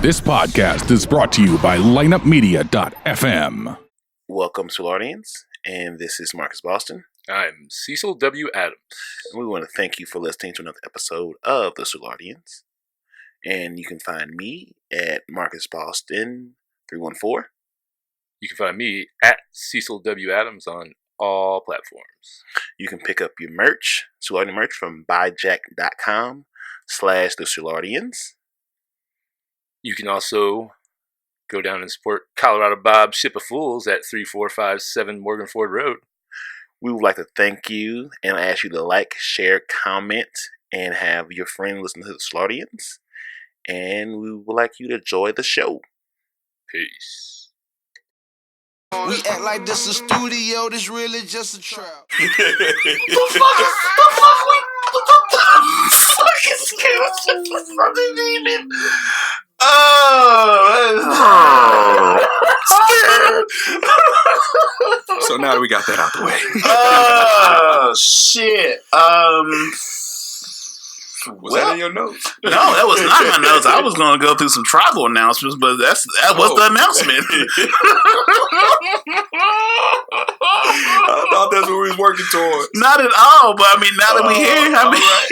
This podcast is brought to you by lineupmedia.fm. Welcome, Soulardians, and this is Marcus Boston. I'm Cecil W. Adams. And we want to thank you for listening to another episode of the Soulardians. And you can find me at Marcus Boston 314. You can find me at Cecil W. Adams on all platforms. You can pick up your merch, Soulardian merch, from buyjack.com/the Soulardians. You can also go down and support Colorado Bob Ship of Fools at 3457 Morganford Rd. We would like to thank you and ask you to like, share, comment, and have your friend listen to the Soulardians. And we would like you to enjoy the show. Peace. We act like this a studio, this really just a trap. The fuck is fucking So now that we got that out the way. Oh, shit. Was that in your notes? No, that was not my notes. I was going to go through some tribal announcements, but that was the announcement. I thought that's what we was working towards. Not at all, but I mean, now that we're here,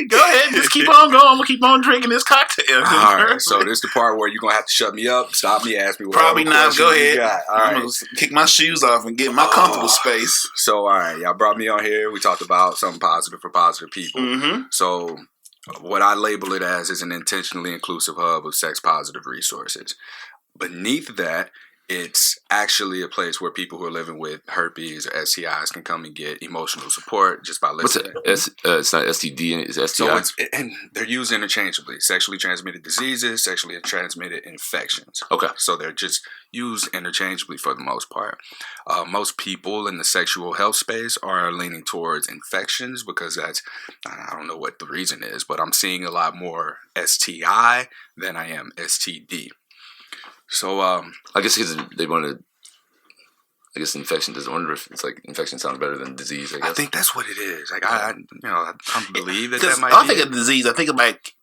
go ahead, just keep on going. I'm going to keep on drinking this cocktail. All right, so this is the part where you're going to have to shut me up, stop me, ask me what Probably not. Go ahead. All right. I'm going to kick my shoes off and get my comfortable space. So, all right, y'all brought me on here. We talked about something positive for positive people. Mm-hmm. So, what I label it as is an intentionally inclusive hub of sex-positive resources. Beneath that, it's actually a place where people who are living with herpes or STIs can come and get emotional support just by listening. It's not STD, it's STI. So and they're used interchangeably. Sexually transmitted diseases, sexually transmitted infections. Okay. So they're just used interchangeably for the most part. Most people in the sexual health space are leaning towards infections because I don't know what the reason is, but I'm seeing a lot more STI than I am STD. So, I guess because they wanted. I guess infection doesn't wonder if it's like infection sounds better than disease. I guess. I think that's what it is. Like I believe that might. I think of disease. I think of like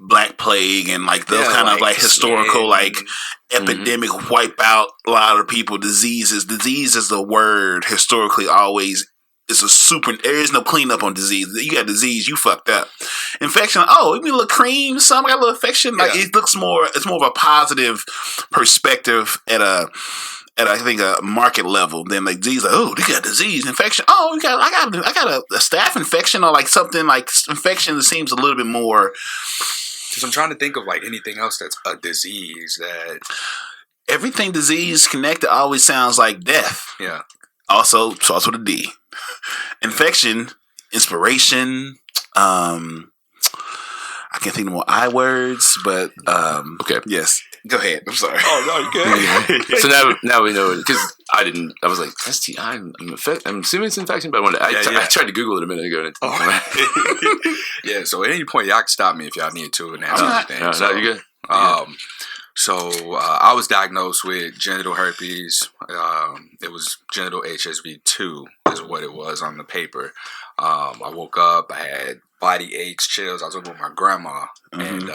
Black Plague and like those kind of like historical like epidemic wipe out a lot of people. Disease is the word historically always. It's there is no cleanup on disease. You got disease, you fucked up. Infection, you mean a little cream, something got a little infection. Like it looks it's more of a positive perspective at I think a market level than like disease. Like, oh, they got disease, infection. Oh, I got a staph infection or like something like infection that seems a little bit more. Because I'm trying to think of like anything else that's a disease that. Everything disease connected always sounds like death. Yeah. Also starts with a D. Infection, inspiration. I can't think of more I words, but okay. Yes. Go ahead. I'm sorry. Oh no, you good. So now we know because I was like STI. I'm assuming it's infection, but I tried to Google it a minute ago. Yeah. So at any point, y'all can stop me if y'all need to and answer anything. No, you're good. So I was diagnosed with genital herpes. It was genital HSV-2 is what it was on the paper. I woke up, I had body aches, chills. I was living with my grandma, and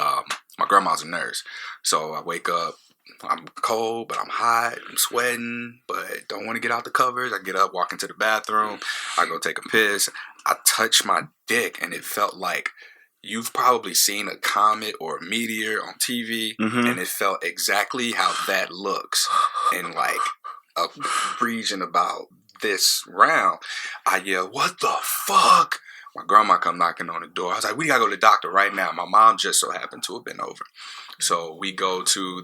my grandma's a nurse. So I wake up, I'm cold, but I'm hot, I'm sweating, but don't want to get out the covers. I get up, walk into the bathroom, I go take a piss. I touch my dick, and it felt like you've probably seen a comet or a meteor on TV, and it felt exactly how that looks in like a region about this round. I yell, "What the fuck?" My grandma come knocking on the door. I was like, "We gotta go to the doctor right now." My mom just so happened to have been over, so we go to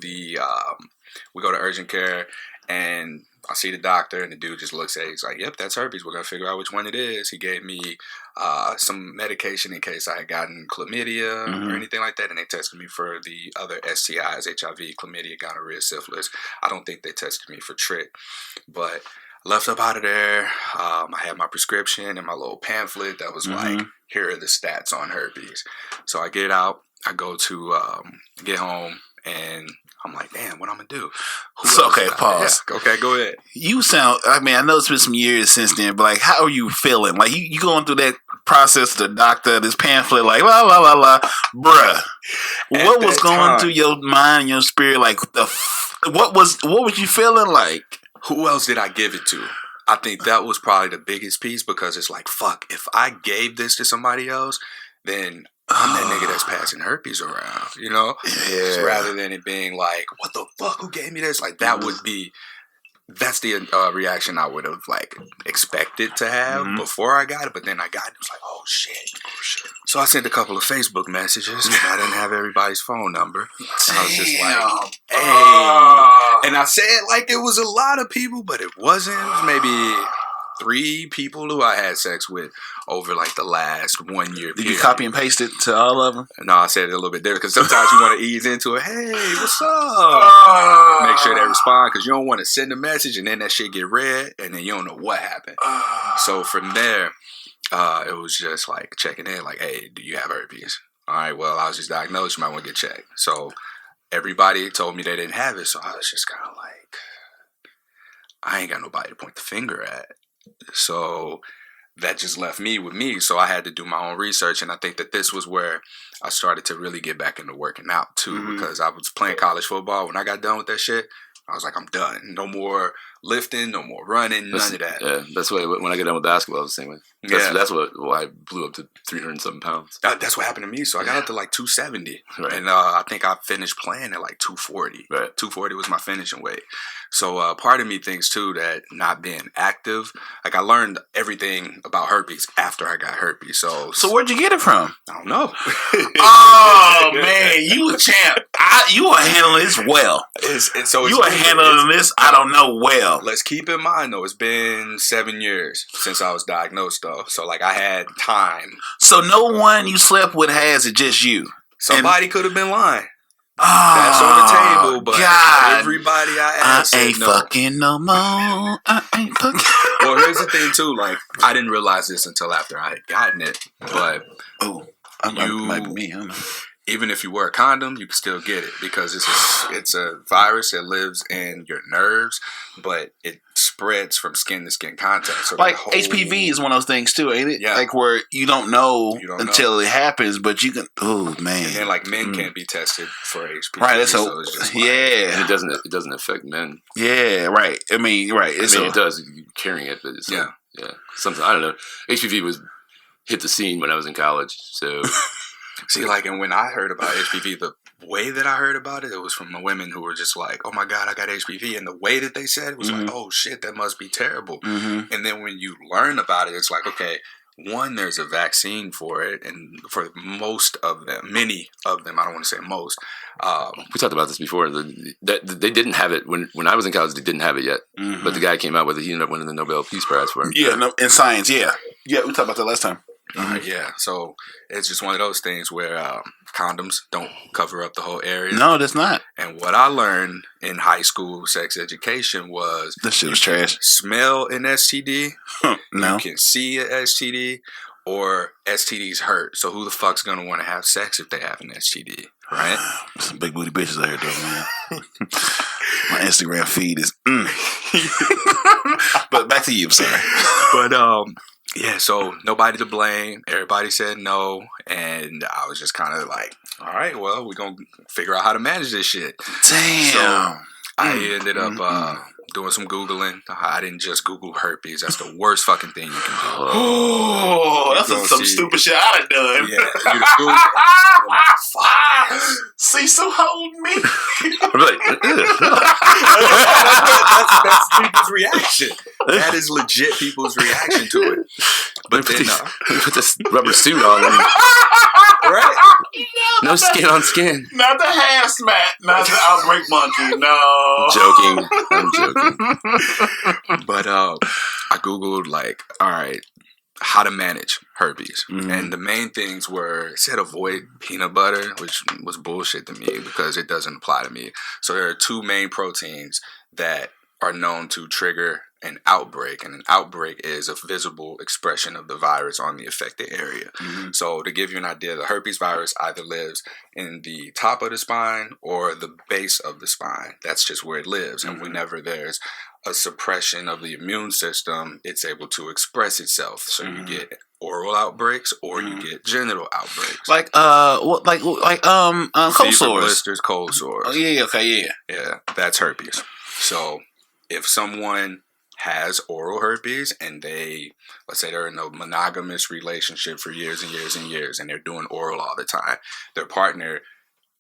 urgent care, and I see the doctor, and the dude just looks at it. He's like, "Yep, that's herpes. We're going to figure out which one it is." He gave me some medication in case I had gotten chlamydia or anything like that, and they tested me for the other STIs, HIV, chlamydia, gonorrhea, syphilis. I don't think they tested me for TRIC, but I left up out of there. I had my prescription and my little pamphlet that was like, here are the stats on herpes. So I get out. I go to get home, and I'm like, damn, what I'm gonna do? Okay, pause. Yeah, okay, go ahead. You sound. I mean, I know it's been some years since then, but like, how are you feeling? Like, you going through that process, the doctor, this pamphlet, like, la la la la, bruh. What was going through your mind, your spirit? Like, what was you feeling like? Who else did I give it to? I think that was probably the biggest piece because it's like, fuck, if I gave this to somebody else, then I'm that nigga that's passing herpes around, you know? Yeah. Rather than it being like, what the fuck, who gave me this? Like, that would be, that's the reaction I would have, like, expected to have before I got it. But then I got it, it was like, oh, shit. So I sent a couple of Facebook messages because I didn't have everybody's phone number. And I was just like, hey. And I said like it was a lot of people, but it wasn't. It was maybe 3 people who I had sex with over like the last 1 year. Did you copy and paste it to all of them? No, I said it a little bit different because sometimes you want to ease into it. Hey, what's up? Make sure they respond because you don't want to send a message and then that shit get read and then you don't know what happened. So from there, it was just like checking in like, hey, do you have herpes? All right, well, I was just diagnosed. You might want to get checked. So everybody told me they didn't have it. So I was just kind of like, I ain't got nobody to point the finger at. So that just left me with me. So I had to do my own research. And I think that this was where I started to really get back into working out too, because I was playing college football. When I got done with that shit, I was like, I'm done. No more lifting, no more running, none of that. Yeah, that's why when I get done with basketball, I was the same way. That's why I blew up to 307 pounds. That's what happened to me. So I got up to like 270. Right. And I think I finished playing at like 240. Right. 240 was my finishing weight. So part of me thinks too that not being active, like I learned everything about herpes after I got herpes. So where'd you get it from? I don't know. Oh man, you a champ. You are handling this well. You are handling this, I don't know, well. Let's keep in mind though, it's been 7 years since I was diagnosed though. So like I had time. So no one you slept with has it, just you. Somebody could have been lying. That's on the table, but God, everybody I asked I ain't fucking no more. I ain't fucking. Well, here's the thing too. Like I didn't realize this until after I had gotten it, but might be me. I don't know. Even if you wear a condom, you can still get it because it's a virus that lives in your nerves, but it spreads from skin to skin contact. So like HPV is one of those things too, ain't it? Yeah. Like where you don't know until it happens, but you can. Oh man! And then like men can't be tested for HPV, right? So it's just and it doesn't affect men. Yeah, right. I mean, right. It does. You're carrying it, but it's something I don't know. HPV hit the scene when I was in college, so. See, like, and when I heard about HPV, the way that I heard about it, it was from women who were just like, oh my God, I got HPV. And the way that they said it was like, oh shit, that must be terrible. And then when you learn about it, it's like, okay, one, there's a vaccine for it. And for most of them, many of them, I don't want to say most. We talked about this before. They didn't have it when I was in college. They didn't have it yet. But the guy came out with it. He ended up winning the Nobel Peace Prize for it. Yeah, in science, yeah. Yeah, we talked about that last time. Yeah, so it's just one of those things where condoms don't cover up the whole area. No, that's not. And what I learned in high school sex education was this shit was trash. Smell an STD. No. You can see an STD, or STDs hurt. So who the fuck's gonna want to have sex if they have an STD, right? Some big booty bitches out here, though, man. My Instagram feed is. But back to you, I'm sorry. But yeah, so nobody to blame. Everybody said no. And I was just kind of like, all right, well, we're going to figure out how to manage this shit. Damn. So I ended up doing some Googling. I didn't just Google herpes. That's the worst fucking thing you can do. Oh, that's some stupid shit I'd have done. Yeah, you Google it. Cecil, hold me. That's people's reaction. That is legit people's reaction to it. But then put this rubber suit on. Right? No skin on skin. Not the hazmat. Not the outbreak monkey. No. I'm joking. But I Googled like, all right, how to manage herpes. And the main things were, it said avoid peanut butter, which was bullshit to me because it doesn't apply to me. So there are 2 main proteins that are known to trigger an outbreak, and an outbreak is a visible expression of the virus on the affected area. So to give you an idea, the herpes virus either lives in the top of the spine or the base of the spine. That's just where it lives. And whenever there's a suppression of the immune system, it's able to express itself. So you get oral outbreaks or you get genital outbreaks. Like cold Fever, sores, blisters, cold sores. Oh yeah, okay, Yeah, that's herpes. So if someone has oral herpes and let's say they're in a monogamous relationship for years and years and years and they're doing oral all the time, their partner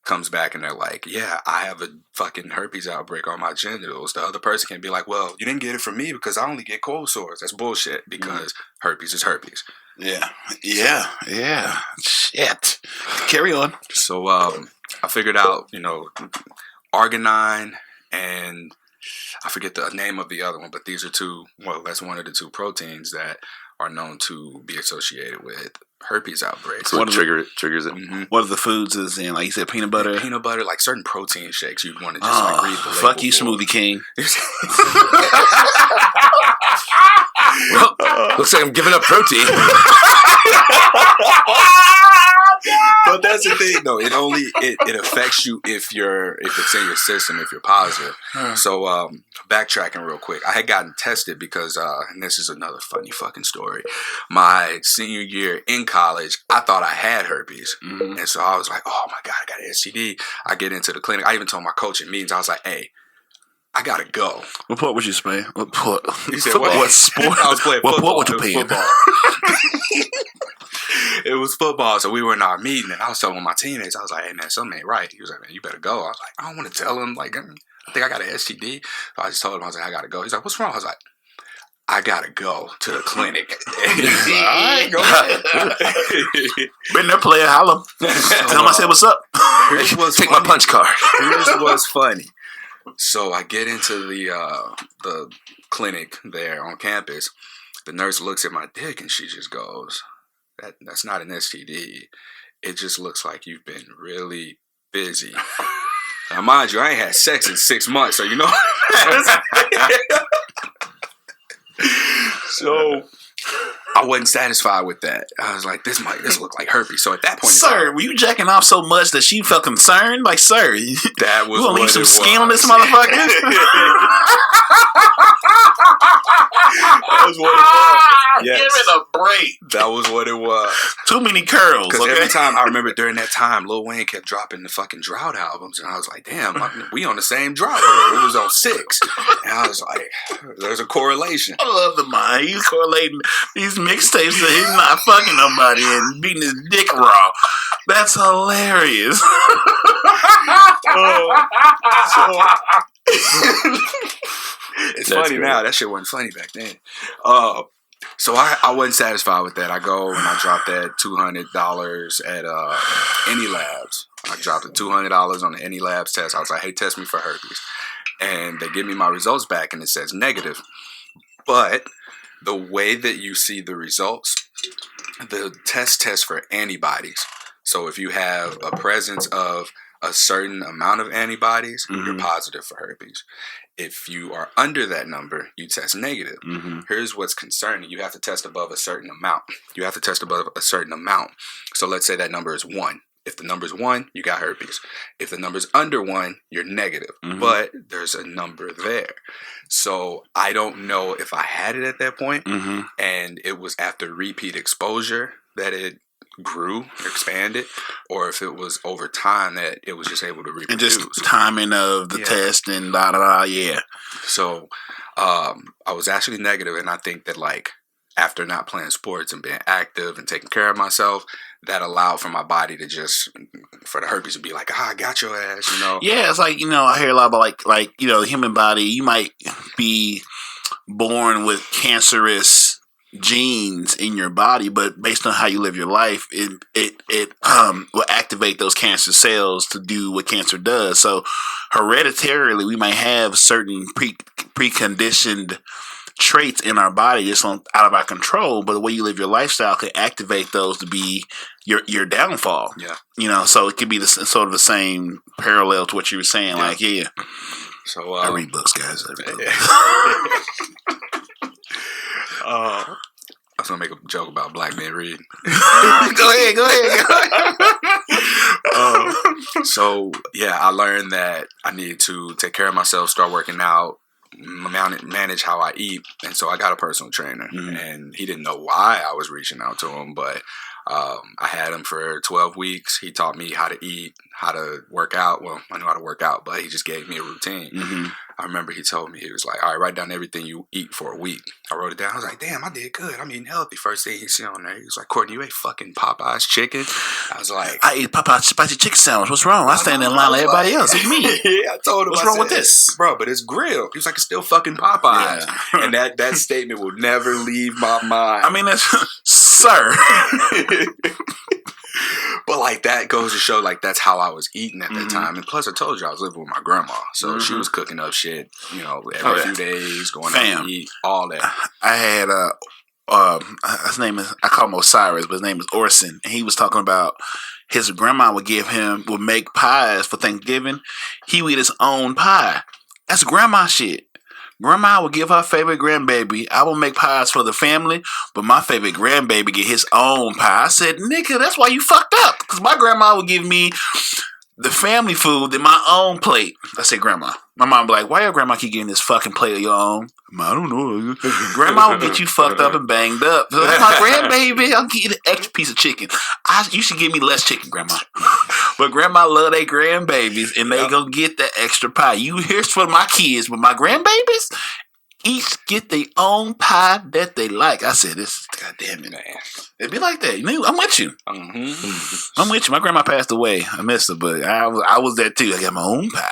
comes back and they're like, yeah, I have a fucking herpes outbreak on my genitals. The other person can be like, well, you didn't get it from me because I only get cold sores. That's bullshit because herpes is herpes. Yeah. Shit. Carry on. So I figured out, arginine and I forget the name of the other one, but these are that's one of the two proteins that are known to be associated with herpes outbreaks. So triggers it. What are the foods is in? Like you said, peanut butter? Peanut butter, like certain protein shakes you'd want to just read the label. Fuck you, Smoothie King. Well, looks like I'm giving up protein. But that's the thing, though. It affects you if it's in your system, if you're positive. So backtracking real quick, I had gotten tested because, and this is another funny fucking story. My senior year in college, I thought I had herpes, and so I was like, "Oh my god, I got an STD." I get into the clinic. I even told my coach in meetings, I was like, "Hey, I gotta go." What port was you playing? What port? He said, what sport? I was playing football. What port was you playing? Football. It was football, so we were in our meeting, and I was telling my teammates, I was like, "Hey man, something ain't right." He was like, "Man, you better go." I was like, "I don't want to tell him. Like, I think I got an STD." So I just told him, I was like, "I gotta go." He's like, "What's wrong?" I was like, "I gotta go to the clinic." And he's like, "All right, go ahead." Been there, player. Holla. Tell him I said, "What's up?" Take my punch card. Here's what's funny. So I get into the clinic there on campus. The nurse looks at my dick and she just goes, That's not an STD. It just looks like you've been really busy." Now, mind you, I ain't had sex in 6 months, so you know. So I wasn't satisfied with that. I was like, this look like herpes. So at that point, sir, were you jacking off so much that she felt concerned? Like, sir, that was you gonna leave some skin on this motherfucker? That was what it was. Yes. Give it a break. That was what it was. Too many curls. Because okay? every time, I remember during that time, Lil Wayne kept dropping the fucking drought albums. And I was like, damn, we on the same drought here. It was on 6. And I was like, there's a correlation. I love the mind. He's correlating these mixtapes that he's not fucking nobody and beating his dick raw. That's hilarious. It's funny now. That shit wasn't funny back then. So I wasn't satisfied with that. I go and I drop that $200 at Any Labs. I dropped the $200 on the Any Labs test. I was like, "Hey, test me for herpes." And they give me my results back and it says negative. But the way that you see the results, the test for antibodies. So if you have a presence of a certain amount of antibodies, you're positive for herpes. If you are under that number, you test negative. Here's what's concerning. You have to test above a certain amount. So let's say that number is 1. If the number is 1, you got herpes. If the number's under 1, you're negative. But there's a number there. So I don't know if I had it at that point, and it was after repeat exposure that it grew, expanded, or if it was over time that it was just able to reproduce. And just timing of the test and yeah. So I was actually negative, and I think that like after not playing sports and being active and taking care of myself, that allowed for my body to just, for the herpes to be like, I got your ass, you know? Yeah, it's like, I hear a lot about like the human body, you might be born with cancerous genes in your body, but based on how you live your life, it will activate those cancer cells to do what cancer does. So hereditarily, we might have certain preconditioned traits in our body just out of our control, but the way you live your lifestyle could activate those to be your downfall. Yeah. So it could be sort of the same parallel to what you were saying. Yeah. Like, yeah. So I read books, guys. I read books. I was gonna make a joke about black men reading. Go ahead. So yeah, I learned that I need to take care of myself, start working out, manage how I eat, and so I got a personal trainer, and he didn't know why I was reaching out to him, but I had him for 12 weeks. He taught me how to eat, how to work out. Well, I knew how to work out, but he just gave me a routine. I remember he told me, he was like, all right, write down everything you eat for a week. I wrote it down. I was like, damn, I did good. I'm eating healthy. First thing he said on there, he was like, Courtney, you ate fucking Popeye's chicken? I was like, I ate Popeye's spicy chicken sandwich. What's wrong? I stand in line like everybody else. What do you mean? Yeah, I told him, what's wrong with this? Bro, but it's grilled. He was like, it's still fucking Popeye's. Yeah. And that statement will never leave my mind. I mean, that's, sir. But like that goes to show like that's how I was eating at that time. And plus I told you I was living with my grandma. So she was cooking up shit, every few days, going out to eat, all that. I had his name is, I call him Osiris, but his name is Orson. And he was talking about his grandma would make pies for Thanksgiving. He would eat his own pie. That's grandma shit. Grandma would give her favorite grandbaby. I will make pies for the family, but my favorite grandbaby get his own pie. I said, nigga, that's why you fucked up. Because my grandma would give me the family food than my own plate. I said, Grandma. My mom would be like, why your grandma keep getting this fucking plate of your own? I don't know. Grandma would get you fucked up and banged up. So that's my grandbaby. I'll give you an extra piece of chicken. You should give me less chicken, Grandma. But Grandma love their grandbabies, and they gonna get that extra pie. Here's for my kids, but my grandbabies each get their own pie that they like. I said, this, goddamn it, man. It'd be like that. I'm with you. I'm with you. My grandma passed away. I miss her, but I was there too. I got my own pie.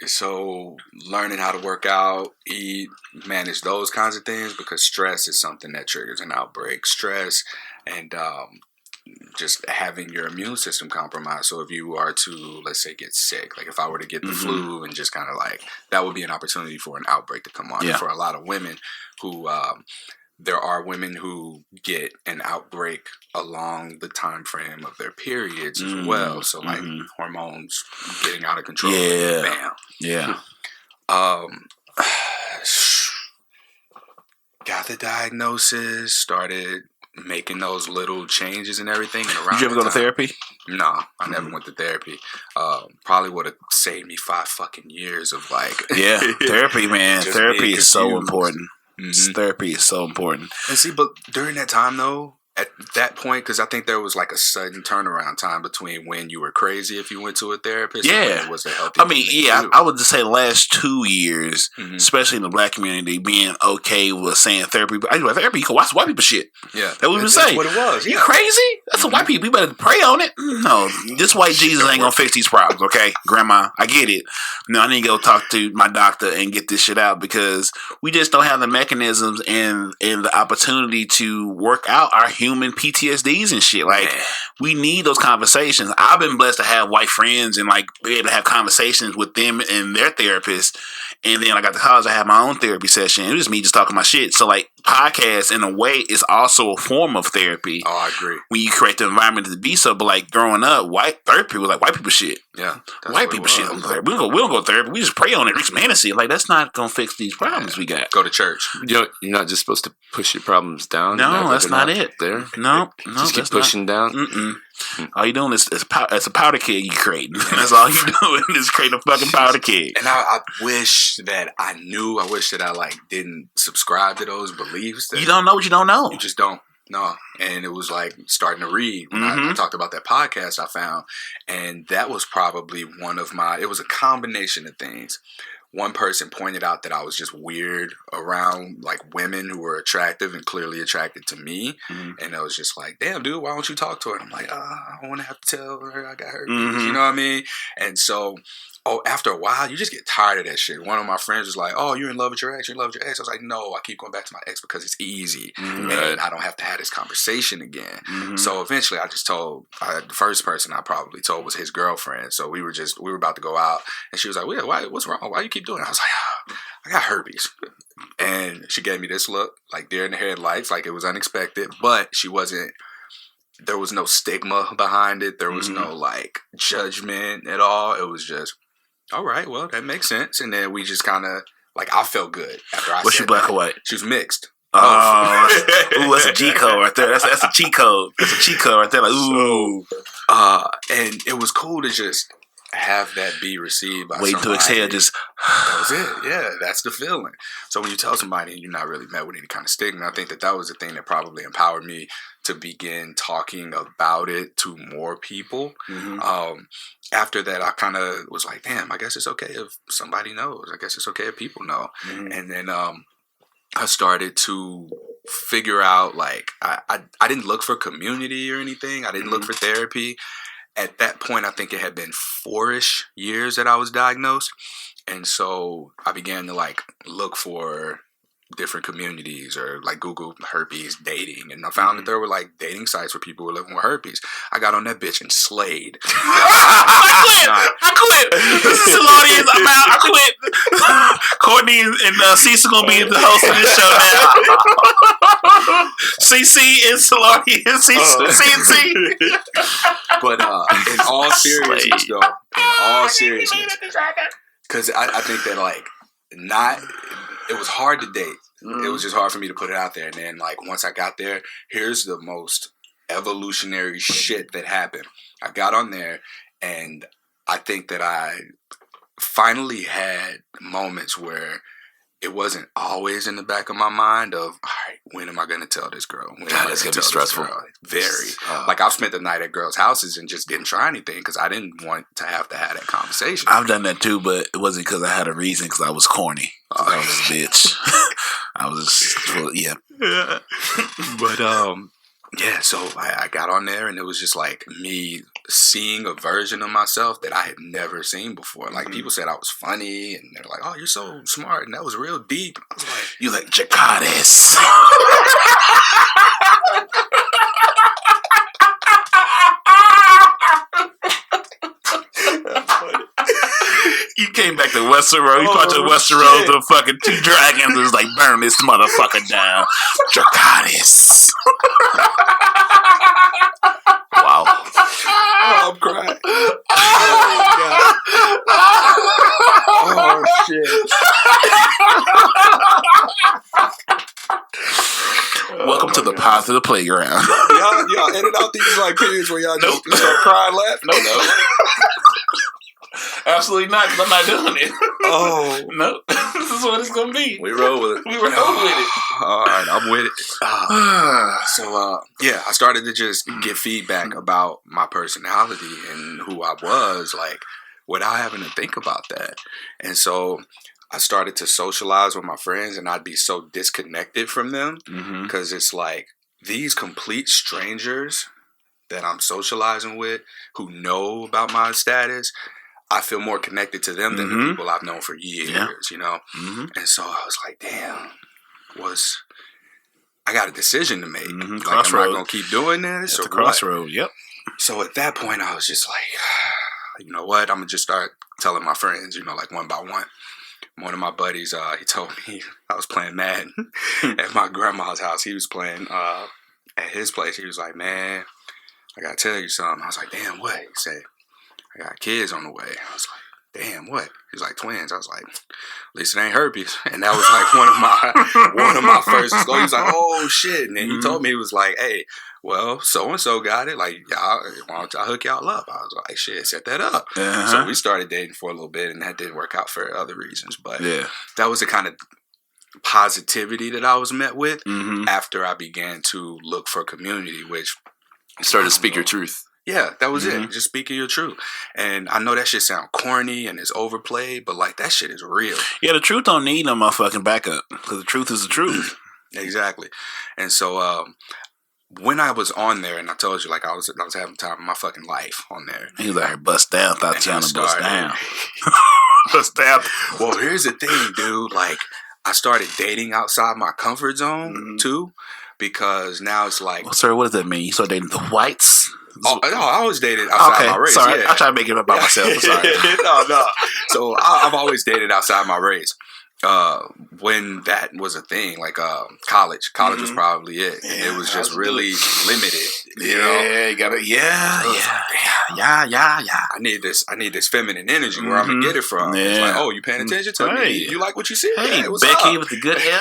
So learning how to work out, eat, manage those kinds of things, because stress is something that triggers an outbreak. Stress and just having your immune system compromised. So if you are to, let's say, get sick, like if I were to get the flu and just kind of like, that would be an opportunity for an outbreak to come on. Yeah. And for a lot of women who, there are women who get an outbreak along the time frame of their periods as well. So like hormones getting out of control. Yeah. Bam. Yeah. Got the diagnosis, started making those little changes and everything. And around Did you ever go to therapy? No, I never went to therapy. Probably would have saved me 5 fucking years of like... Yeah, therapy, man. Therapy is so important. Therapy is so important. And see, but during that time though, at that point, because I think there was like a sudden turnaround time between when you were crazy if you went to a therapist and when it was a healthy I would just say the last 2 years, especially in the black community, being okay with saying therapy. I do therapy, you can watch white people shit. Yeah. That we would say. That's what it was. You crazy? That's what white people, you better pray on it. No, this white Jesus ain't gonna fix these problems, okay? Grandma, I get it. No, I need to go talk to my doctor and get this shit out, because we just don't have the mechanisms and the opportunity to work out our human PTSDs and shit. Like, we need those conversations. I've been blessed to have white friends and like be able to have conversations with them and their therapists. And then I got to college, I had my own therapy session. It was me just talking my shit. So like, podcasts in a way is also a form of therapy. Oh, I agree. When you create the environment to be so, but like growing up, white therapy was like white people shit. Yeah, white people shit. We don't go to therapy. We just pray on it, reach some Hennessy. Like, that's not gonna fix these problems we got. Go to church. You're not just supposed to push your problems down. No, that's not it. There. No, just keep pushing down. All you doing is it's a powder keg you creating. That's all you doing is creating a fucking powder keg. And I wish that I knew. I wish that I like didn't subscribe to those beliefs. That you don't know what you don't know. You just don't know. And it was like starting to read when I talked about that podcast I found, and that was probably one of my. It was a combination of things. One person pointed out that I was just weird around like women who were attractive and clearly attracted to me. And I was just like, damn, dude, why don't you talk to her? And I'm like, I don't want to have to tell her I got hurt. You know what I mean? And so, after a while, you just get tired of that shit. One of my friends was like, oh, you're in love with your ex? You're in love with your ex? I was like, no, I keep going back to my ex because it's easy. And I don't have to have this conversation again. So eventually I just told, the first person I probably told was his girlfriend. So we were about to go out. And she was like, what's wrong? Why you keep doing it? I was like, I got herpes. And she gave me this look, like deer in the headlights, like it was unexpected. But she wasn't there was no stigma behind it. There was no like judgment at all. It was just, all right, well, that makes sense. And then we just kind of like, I felt good after I Was said she black that. or white? She was mixed. Ooh, that's a G code right there. That's a cheat code. That's a cheat code right there. Like, ooh. And it was cool to just have that be received by wait to somebody. exhale. Just that was it. Yeah, that's the feeling. So when you tell somebody and you're not really met with any kind of stigma, I think that was the thing that probably empowered me to begin talking about it to more people. After that, I kind of was like, damn, I guess it's okay if somebody knows. I guess it's okay if people know. And then I started to figure out, like, I didn't look for community or anything. I didn't look for therapy. At that point, I think it had been 4-ish years that I was diagnosed. And so I began to, like, look for different communities or, like, Google herpes dating. And I found that there were, like, dating sites where people were living with herpes. I got on that bitch and slayed. I quit. This is Soulardians. I'm out. I quit. Courtney and Cecil going to be the host of this show now. CC and Soulardians. CNC. But in all seriousness, though, because I think that, like, it was hard to date. It was just hard for me to put it out there. And then, like, once I got there, here's the most evolutionary shit that happened. I got on there, and I think that I finally had moments where it wasn't always in the back of my mind of, all right, when am I going to tell this girl? God, it's going to be stressful. Very. Like, I've spent the night at girls' houses and just didn't try anything because I didn't want to have that conversation. I've done that too, but it wasn't because I had a reason, because I was corny. I was a bitch. I was just, well, yeah. But, yeah, so I got on there, and it was just like me seeing a version of myself that I had never seen before. Like, people said I was funny, and they're like, oh, you're so smart, and that was real deep. I was like, you like Jakartas. You came back to Western Road. You went to Western Road, the fucking 2 dragons was like, burn this motherfucker down. Dracarys. Wow. oh, I'm crying. Oh, shit. Welcome to the Positive Playground. y'all edit out these like periods where y'all just start crying, laughing. No. Absolutely not, because I'm not doing it. Oh. No. This is what it's going to be. We roll with it. We roll with it. All right, I'm with it. So, yeah, I started to just get feedback about my personality and who I was, like, without having to think about that. And so I started to socialize with my friends, and I'd be so disconnected from them because it's like these complete strangers that I'm socializing with who know about my status, I feel more connected to them than the people I've known for years, you know? And so I was like, damn, I got a decision to make. Like, am I going to keep doing this? At the crossroad, yep. So at that point, I was just like, you know what? I'm going to just start telling my friends, you know, like one by one. One of my buddies, he told me I was playing Madden at my grandma's house. He was playing at his place. He was like, man, I got to tell you something. I was like, damn, what? He said, I got kids on the way. I was like, damn, what? He was like, twins. I was like, at least it ain't herpes. And that was like one of my first stories. He was like, oh shit. And then he told me, he was like, hey, well, so-and-so got it. Like, y'all, why don't I hook y'all up? I was like, shit, set that up. So we started dating for a little bit, and that didn't work out for other reasons. But that was the kind of positivity that I was met with after I began to look for community, which you started to speak your truth. Yeah, that was it. Just speaking your truth. And I know that shit sound corny and it's overplayed, but like that shit is real. Yeah, the truth don't need no motherfucking backup, because the truth is the truth. Exactly. And so when I was on there, and I told you, like, I was having time of my fucking life on there. He was like, bust down, thought you on bust down. Bust down. Well, here's the thing, dude. Like, I started dating outside my comfort zone too, because now it's like, well, sir, what does that mean? You started dating the whites? Oh, no, I always dated outside my race. Sorry, yeah. I try to make it up by myself. Sorry. No. So I've always dated outside my race. when that was a thing, like college was probably it, and it was just really limited. You know, you gotta, I need this feminine energy. Where I'm gonna get it from? Yeah. It's like, oh, you paying attention to me? You like what you see? Hey, what's Becky up? with the good hair.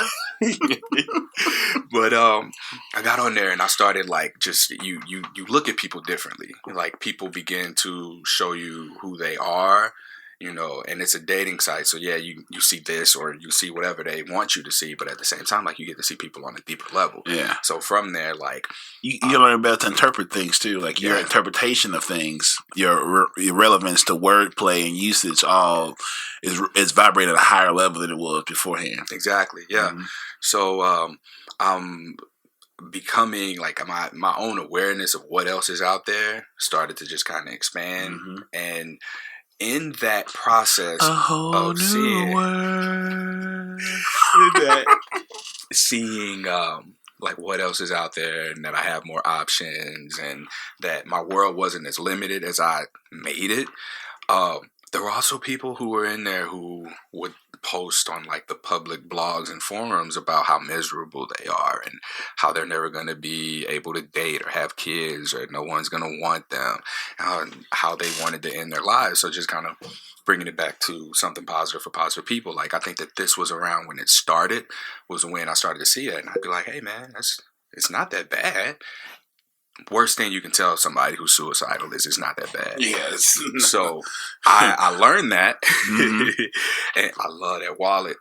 But I got on there and I started like just you look at people differently. Like people begin to show you who they are. You know, and it's a dating site, so yeah, you see this or you see whatever they want you to see, but at the same time, like you get to see people on a deeper level. Yeah. So from there, like you learn better to interpret things too, like your interpretation of things, your relevance to wordplay and usage, all is vibrated at a higher level than it was beforehand. Exactly. Yeah. Mm-hmm. So I'm becoming like my own awareness of what else is out there started to just kind of expand, and in that process of seeing like what else is out there and that I have more options and that my world wasn't as limited as I made it, there were also people who were in there who would post on like the public blogs and forums about how miserable they are and how they're never going to be able to date or have kids or no one's going to want them, and how they wanted to end their lives. So just kind of bringing it back to something positive for positive people. Like I think that this was around when it started, was when I started to see it, and I'd be like, hey man, it's not that bad. Worst thing you can tell somebody who's suicidal is it's not that bad. Yes. So I learned that, and I love that wallet.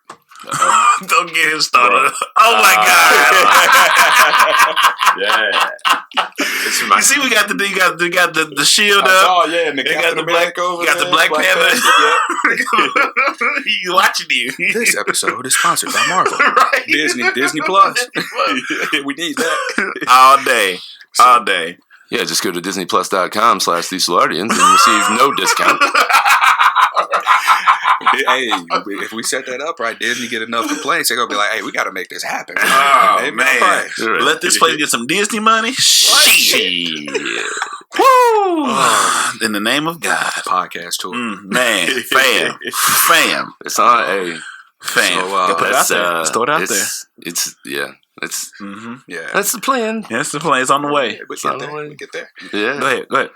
Don't get him started. Oh my God! Yeah. You see, we got the shield up. Oh yeah, and they got the black over. Got the Black Panther. He's watching you. This episode is sponsored by Marvel, right? Disney Plus. We need that all day. All day. Yeah, just go to DisneyPlus.com/TheSoulardians and receive no discount. Hey, if we set that up right, Disney get enough complaints, they're going to be like, hey, we got to make this happen. Oh, hey, man. Right. Let this place get some Disney money? Shit. Woo! In the name of God. Podcast tour. Man, fam. It's on a... Fam. So, put it out there. Let's throw it out there. It's, yeah. It's, yeah. That's the plan. Yeah, that's the plan. It's on the way. We get there. Yeah. Go ahead.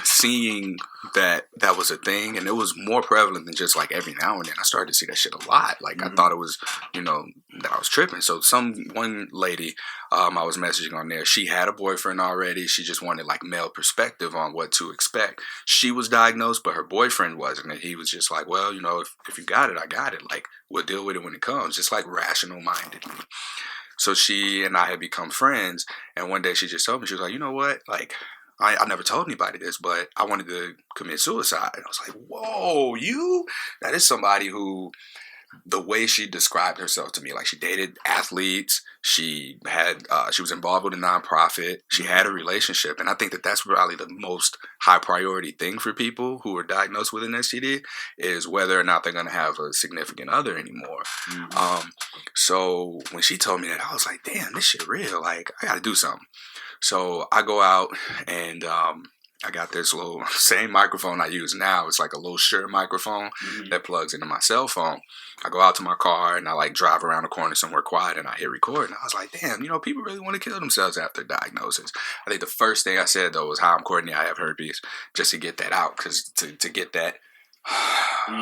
Seeing that was a thing, and it was more prevalent than just like every now and then. I started to see that shit a lot. Like I thought it was, that I was tripping. So one lady I was messaging on there, she had a boyfriend already. She just wanted like male perspective on what to expect. She was diagnosed, but her boyfriend wasn't, and he was just like, well, if you got it, I got it. Like we'll deal with it when it comes. Just like rational minded. So she and I had become friends, and one day she just told me, she was like, you know what, like. I never told anybody this, but I wanted to commit suicide. And I was like, whoa, you? That is somebody who, the way she described herself to me, like she dated athletes, she was involved with a nonprofit, she had a relationship. And I think that that's probably the most high priority thing for people who are diagnosed with an STD is whether or not they're going to have a significant other anymore. So when she told me that, I was like, damn, this shit real. Like, I got to do something. So I go out and I got this little same microphone I use now. It's like a little Shure microphone that plugs into my cell phone. I go out to my car and I like drive around the corner somewhere quiet and I hit record. And I was like, damn, people really want to kill themselves after diagnosis. I think the first thing I said though was, hi, I'm Courtney, I have herpes, just to get that out. Because to get that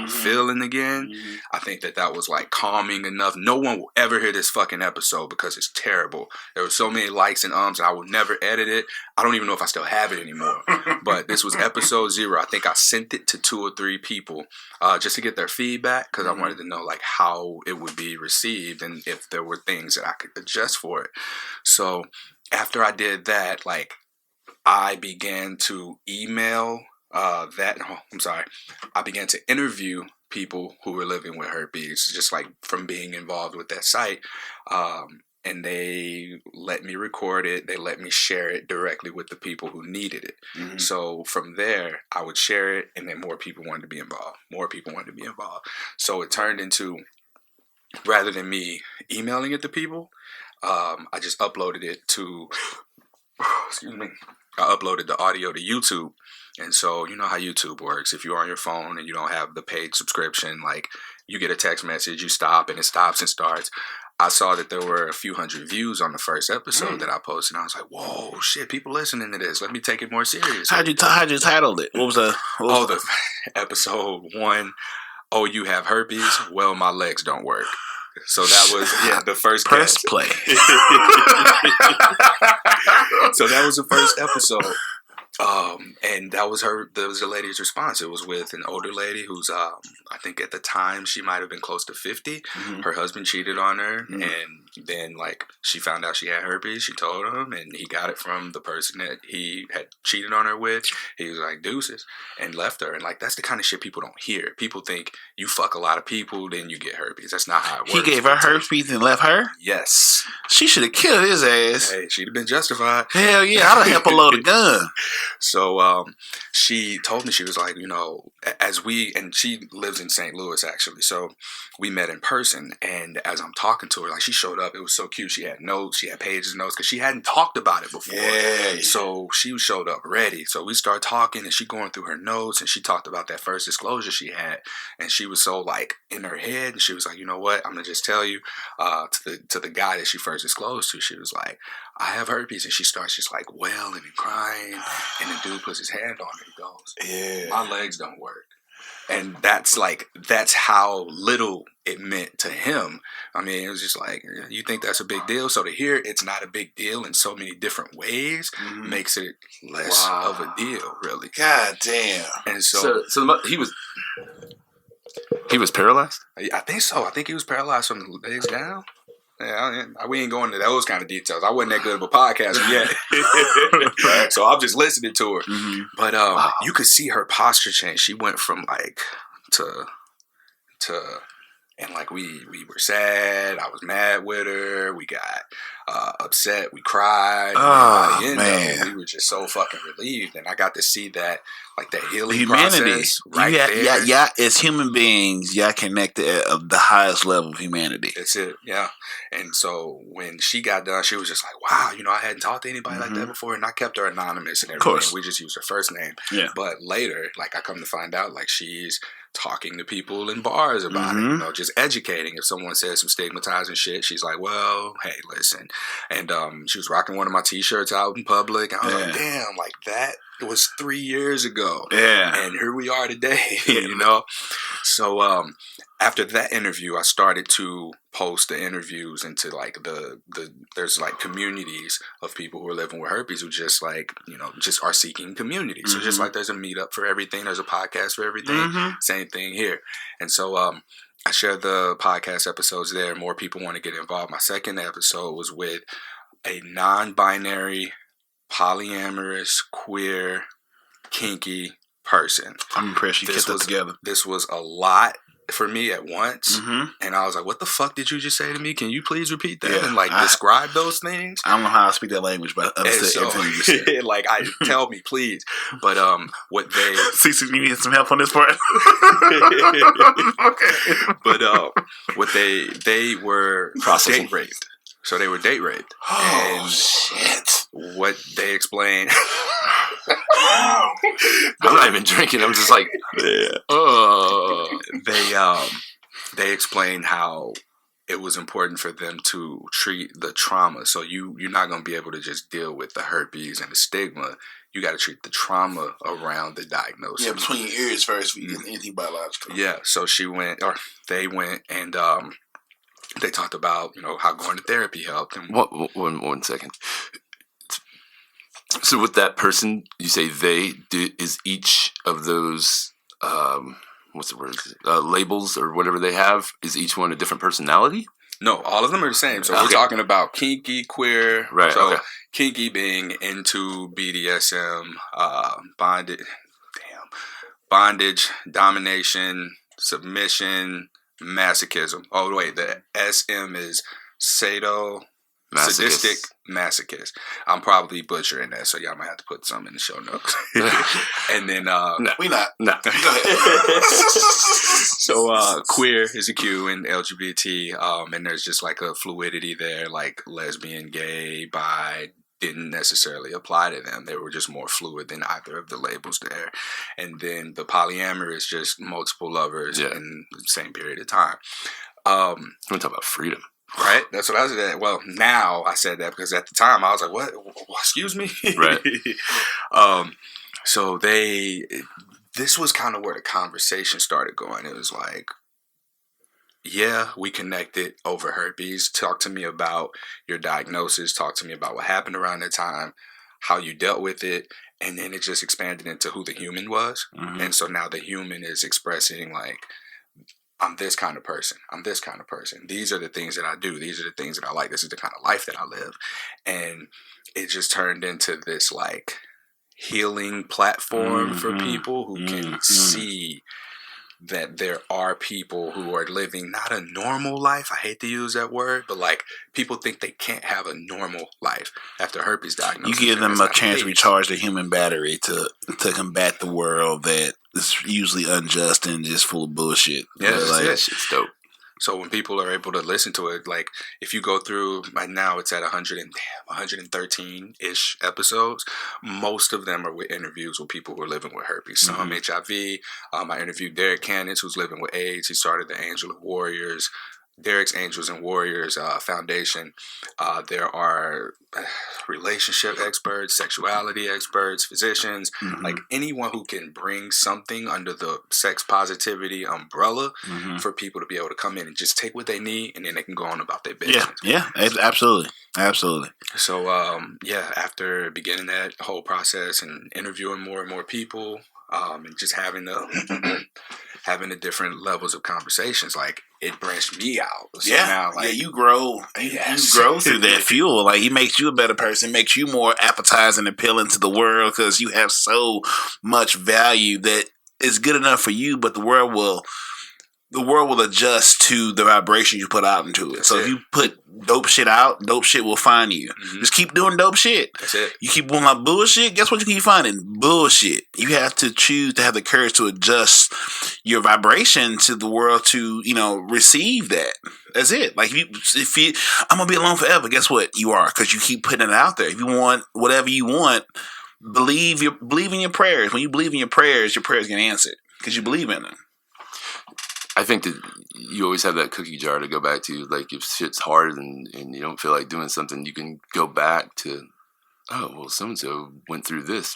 feeling again, I think that was like calming enough. No one will ever hear this fucking episode because it's terrible. There were so many likes and and I would never edit it. I don't even know if I still have it anymore. But this was episode 0. I think I sent it to 2 or 3 people just to get their feedback because I wanted to know like how it would be received and if there were things that I could adjust for it. So after I did that, like I began to email I began to interview people who were living with herpes, just like from being involved with that site. And they let me record it. They let me share it directly with the people who needed it. So from there, I would share it, and then more people wanted to be involved. So it turned into, rather than me emailing it to people, I just uploaded it to, I uploaded the audio to YouTube. And so you know how YouTube works. If you're on your phone and you don't have the paid subscription, like you get a text message, you stop and it stops and starts. I saw that there were a few hundred views on the first episode that I posted. And I was like, whoa, shit, people listening to this. Let me take it more serious. How'd you title it? What was the episode 1, oh, you have herpes? Well, my legs don't work. So that was the first press guest. play. So that was the first episode. And that was the lady's response. It was with an older lady who's, I think at the time she might have been close to 50. Mm-hmm. Her husband cheated on her, and then like she found out she had herpes. She told him, and he got it from the person that he had cheated on her with. He was like, deuces, and left her. And like that's the kind of shit people don't hear. People think you fuck a lot of people, then you get herpes. That's not how it works. He gave her herpes and left her? Yes. She should have killed his ass. Hey, she'd have been justified. Hell yeah, I'd have helped her load a gun. So she told me, she was like, you know, and she lives in St. Louis actually. So we met in person, and as I'm talking to her, like she showed up. It was so cute. She had notes. She had pages of notes because she hadn't talked about it before. Yeah. So she showed up ready. So we started talking, and she going through her notes, and she talked about that first disclosure she had, and she was so like in her head, and she was like, you know what? I'm gonna just tell you, to the guy that she first disclosed to. She was like, I have herpes, and she starts just like wailing and crying, and the dude puts his hand on her. He goes, yeah, my legs don't work. And that's how little it meant to him. I mean, it was just like, you think that's a big deal? So to hear it's not a big deal in so many different ways makes it less of a deal, really. God damn. And so he was paralyzed? I think so. I think he was paralyzed from the legs down. Yeah, we ain't going into those kind of details. I wasn't that good of a podcaster yet. So I'm just listening to her. Mm-hmm. But you could see her posture change. She went from like to and like we were sad. I was mad with her. We got upset. We cried. Oh, man. We were just so fucking relieved. And I got to see that, like that healing process right there. Yeah, as human beings, y'all connected at the highest level of humanity. That's it, yeah. And so when she got done, she was just like, wow, you know, I hadn't talked to anybody like that before. And I kept her anonymous and everything. Of course. We just used her first name. Yeah. But later, like I come to find out, like she's talking to people in bars about it, you know, just educating. If someone says some stigmatizing shit, she's like, well, hey, listen. And she was rocking one of my t-shirts out in public. I was like, damn, like that was 3 years ago. Yeah. And here we are today, you know? So after that interview, I started to post the interviews into like there's like communities of people who are living with herpes who just like, you know, just are seeking community. So just like there's a meetup for everything, there's a podcast for everything, same thing here. And so I shared the podcast episodes there. More people want to get involved. My second episode was with a non-binary, polyamorous, queer, kinky person. I'm impressed you kept that together. This was a lot for me at once, and I was like, what the fuck did you just say to me? Can you please repeat that and like describe those things? I don't know how I speak that language, but everything you said. Like, tell me, please. But what they CC, you need some help on this part. Okay. But what they were date raped. So they were date raped. Oh, and shit. What they explained. I'm not even drinking. I'm just like, They explained how it was important for them to treat the trauma. So you're not going to be able to just deal with the herpes and the stigma. You got to treat the trauma around the diagnosis. Yeah, between your ears first if you get anything biological. Yeah, so they went and they talked about, you know, how going to therapy helped. And one second. So with that person, you say is each of those, what's the word, labels or whatever they have, is each one a different personality? No, all of them are the same. So we're talking about kinky, queer. Right, so kinky being into BDSM, bondage, domination, submission, masochism. Oh, wait, the SM is sadistic masochist. I'm probably butchering that, so y'all might have to put some in the show notes. And then no, we not. No. Go ahead. So queer is a Q in LGBT, and there's just like a fluidity there, like lesbian, gay, bi, didn't necessarily apply to them. They were just more fluid than either of the labels there. And then the polyamory is just multiple lovers in the same period of time. I'm talk about freedom. Right? That's what I said. Well, now I said that because at the time I was like, what? Excuse me? Right. So this was kind of where the conversation started going. It was like, yeah, we connected over herpes. Talk to me about your diagnosis. Talk to me about what happened around that time, how you dealt with it. And then it just expanded into who the human was. Mm-hmm. And so now the human is expressing like, I'm this kind of person. I'm this kind of person. These are the things that I do. These are the things that I like. This is the kind of life that I live. And it just turned into this like healing platform for people who can see that there are people who are living not a normal life. I hate to use that word, but like people think they can't have a normal life after herpes diagnosis. You give them a chance to recharge their human battery to combat the world that is usually unjust and just full of bullshit. Yeah, that shit's dope. So when people are able to listen to it, like if you go through, right now it's at 113-ish episodes. Most of them are with interviews with people who are living with herpes. Some HIV. I interviewed Derek Cannons, who's living with AIDS. He started the Angel of Warriors, Derek's Angels and Warriors Foundation. There are relationship experts, sexuality experts, physicians, like anyone who can bring something under the sex positivity umbrella for people to be able to come in and just take what they need and then they can go on about their business. Yeah, absolutely. So, after beginning that whole process and interviewing more and more people, and just having the different levels of conversations, like it branched me out. So now, like, you grow. You grow through that fuel. Like he makes you a better person, makes you more appetizing and appealing to the world because you have so much value that is good enough for you, but the world will adjust to the vibration you put out into it. So if you put dope shit out, dope shit will find you. Just keep doing dope shit. That's it. You keep doing like bullshit, guess what you keep finding? Bullshit. You have to choose to have the courage to adjust your vibration to the world to, receive that. That's it. Like if you I'm gonna be alone forever, guess what? You are, because you keep putting it out there. If you want whatever you want, believe in your prayers. When you believe in your prayers get answered because you believe in them. I think that you always have that cookie jar to go back to. Like if shit's hard and you don't feel like doing something, you can go back to, oh, well, so-and-so went through this,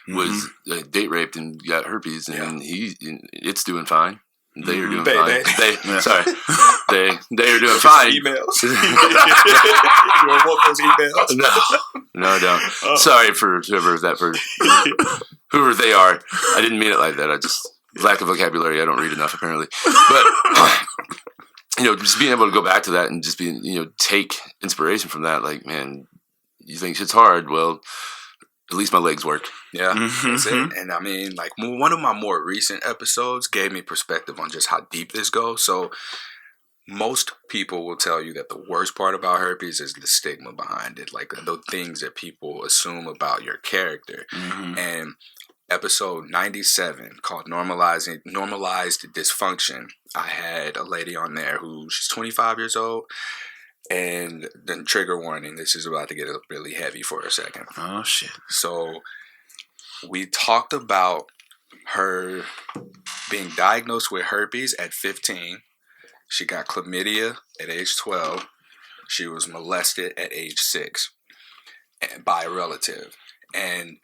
was date raped and got herpes, and it's doing fine. They are doing fine. They are doing fine. Emails. You want those emails? No, I don't. Sorry for whoever whoever they are. I didn't mean it like that. I just... lack of vocabulary. I don't read enough, apparently. But, just being able to go back to that and just being, take inspiration from that. Like, man, you think shit's hard? Well, at least my legs work. Yeah, that's it. And I mean, like, one of my more recent episodes gave me perspective on just how deep this goes. So most people will tell you that the worst part about herpes is the stigma behind it. Like, the things that people assume about your character. And episode 97 called Normalized Dysfunction. I had a lady on there she's 25 years old, and then trigger warning, this is about to get really heavy for a second. Oh shit. So we talked about her being diagnosed with herpes at 15. She got chlamydia at age 12. She was molested at age 6 by a relative. And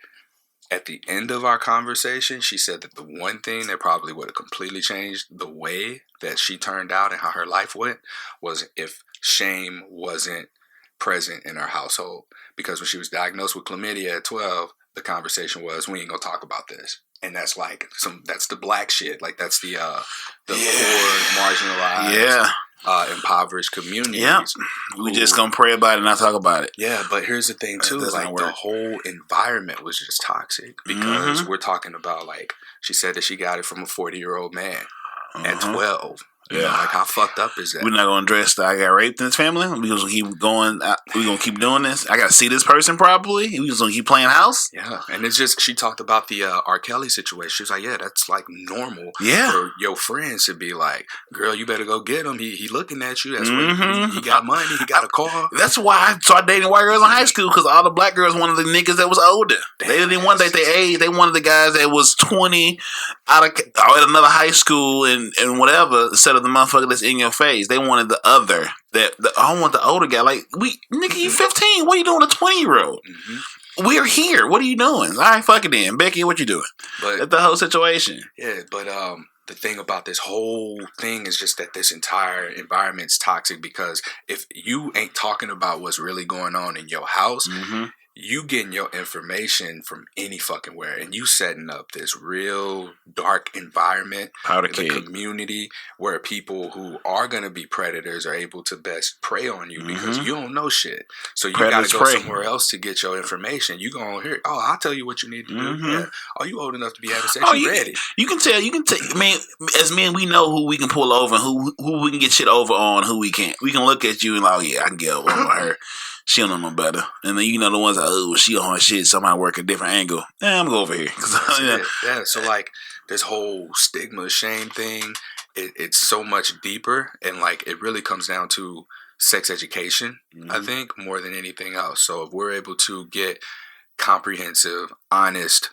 at the end of our conversation, she said that the one thing that probably would have completely changed the way that she turned out and how her life went was if shame wasn't present in her household. Because when she was diagnosed with chlamydia at 12, the conversation was, we ain't gonna talk about this. And that's like that's the black shit. Like that's the poor, marginalized, impoverished communities. Yeah, we just gonna pray about it and not talk about it. Yeah, but here's the thing too. Like the whole environment was just toxic because we're talking about, like, she said that she got it from a 40-year-old man at 12. You know, like how fucked up is that? We're not gonna address that I got raped in this family. We're gonna keep going. We're gonna keep doing this. I gotta see this person properly. We're just gonna keep playing house. Yeah, and it's just she talked about the R. Kelly situation. She was like, "Yeah, that's like normal for your friends to be like, girl, you better go get him. He looking at you. That's what he got money. He got a car. That's why I started dating white girls in high school because all the black girls wanted the niggas that was older. Damn, they didn't want that they age. They wanted the guys that was 20 out of at another high school and whatever instead of the motherfucker that's in your face. They wanted the other. I want the older guy. Like, nigga, you 15. What are you doing with a 20-year-old? Mm-hmm. We're here. What are you doing? All right, fuck it then. Becky, what you doing? But that's the whole situation. Yeah, but the thing about this whole thing is just that this entire environment's toxic because if you ain't talking about what's really going on in your house, you getting your information from any fucking where, and you setting up this real dark environment in the community where people who are going to be predators are able to best prey on you because you don't know shit. So you got to go somewhere else to get your information. You going to hear, I'll tell you what you need to do. Yeah. Oh, you old enough to be having sex? You ready? You can tell. I mean, as men, we know who we can pull over and who we can get shit over on, who we can't. We can look at you and like, oh yeah, I can get over on her. She don't know no better. And then you know the ones that, she on her shit, somehow work a different angle. Yeah, I'm going to go over here. Yeah, so like this whole stigma, shame thing, it's so much deeper. And like it really comes down to sex education, I think, more than anything else. So if we're able to get comprehensive, honest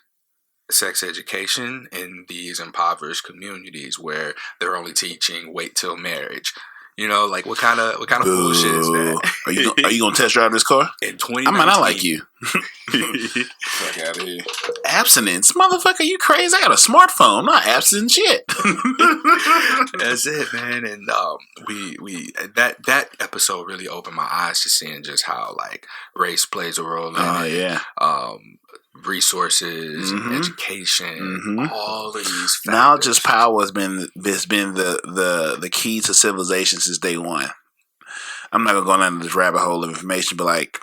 sex education in these impoverished communities where they're only teaching wait till marriage. You know, like what kind of bullshit is that? Are you gonna test drive this car in 2019? I might not like you. Fuck out of here. Abstinence, motherfucker! You crazy? I got a smartphone. I'm not abstinent shit. That's it, man. And we that episode really opened my eyes to seeing just how like race plays a role in resources, education, all of these factors. Knowledge is power has been the key to civilization since day one. I'm not gonna go down this rabbit hole of information, but like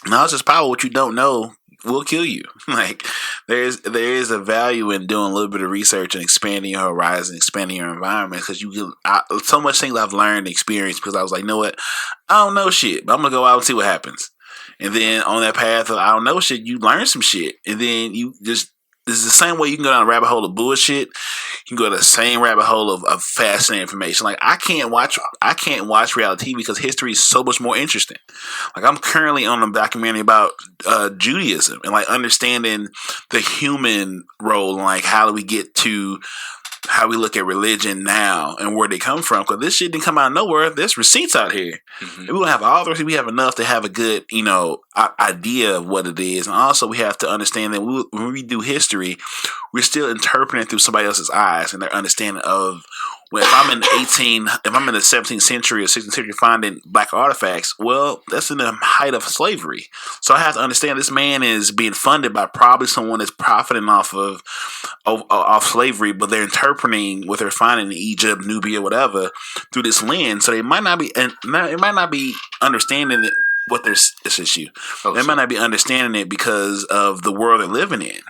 knowledge is power. What you don't know will kill you. Like there is a value in doing a little bit of research and expanding your horizon, expanding your environment, because so much things I've learned and experienced because I was like, you know what, I don't know shit, but I'm gonna go out and see what happens. And then on that path of I don't know shit, you learn some shit. And then you just, this is the same way you can go down a rabbit hole of bullshit. You can go to the same rabbit hole of fascinating information. Like I can't watch reality TV because history is so much more interesting. Like I'm currently on a documentary about Judaism and like understanding the human role and like how do we get to how we look at religion now and where they come from, because this shit didn't come out of nowhere. There's receipts out here. We don't have all the receipts. We have enough to have a good, idea of what it is. And also we have to understand that when we do history, we're still interpreting through somebody else's eyes and their understanding of, well, if I'm in the 17th century or 16th century finding black artifacts, well, that's in the height of slavery. So I have to understand this man is being funded by probably someone that's profiting off slavery, but they're interpreting what they're finding in Egypt, Nubia, whatever, through this lens. So they might not be understanding it. This issue. They might not be understanding it because of the world they're living in.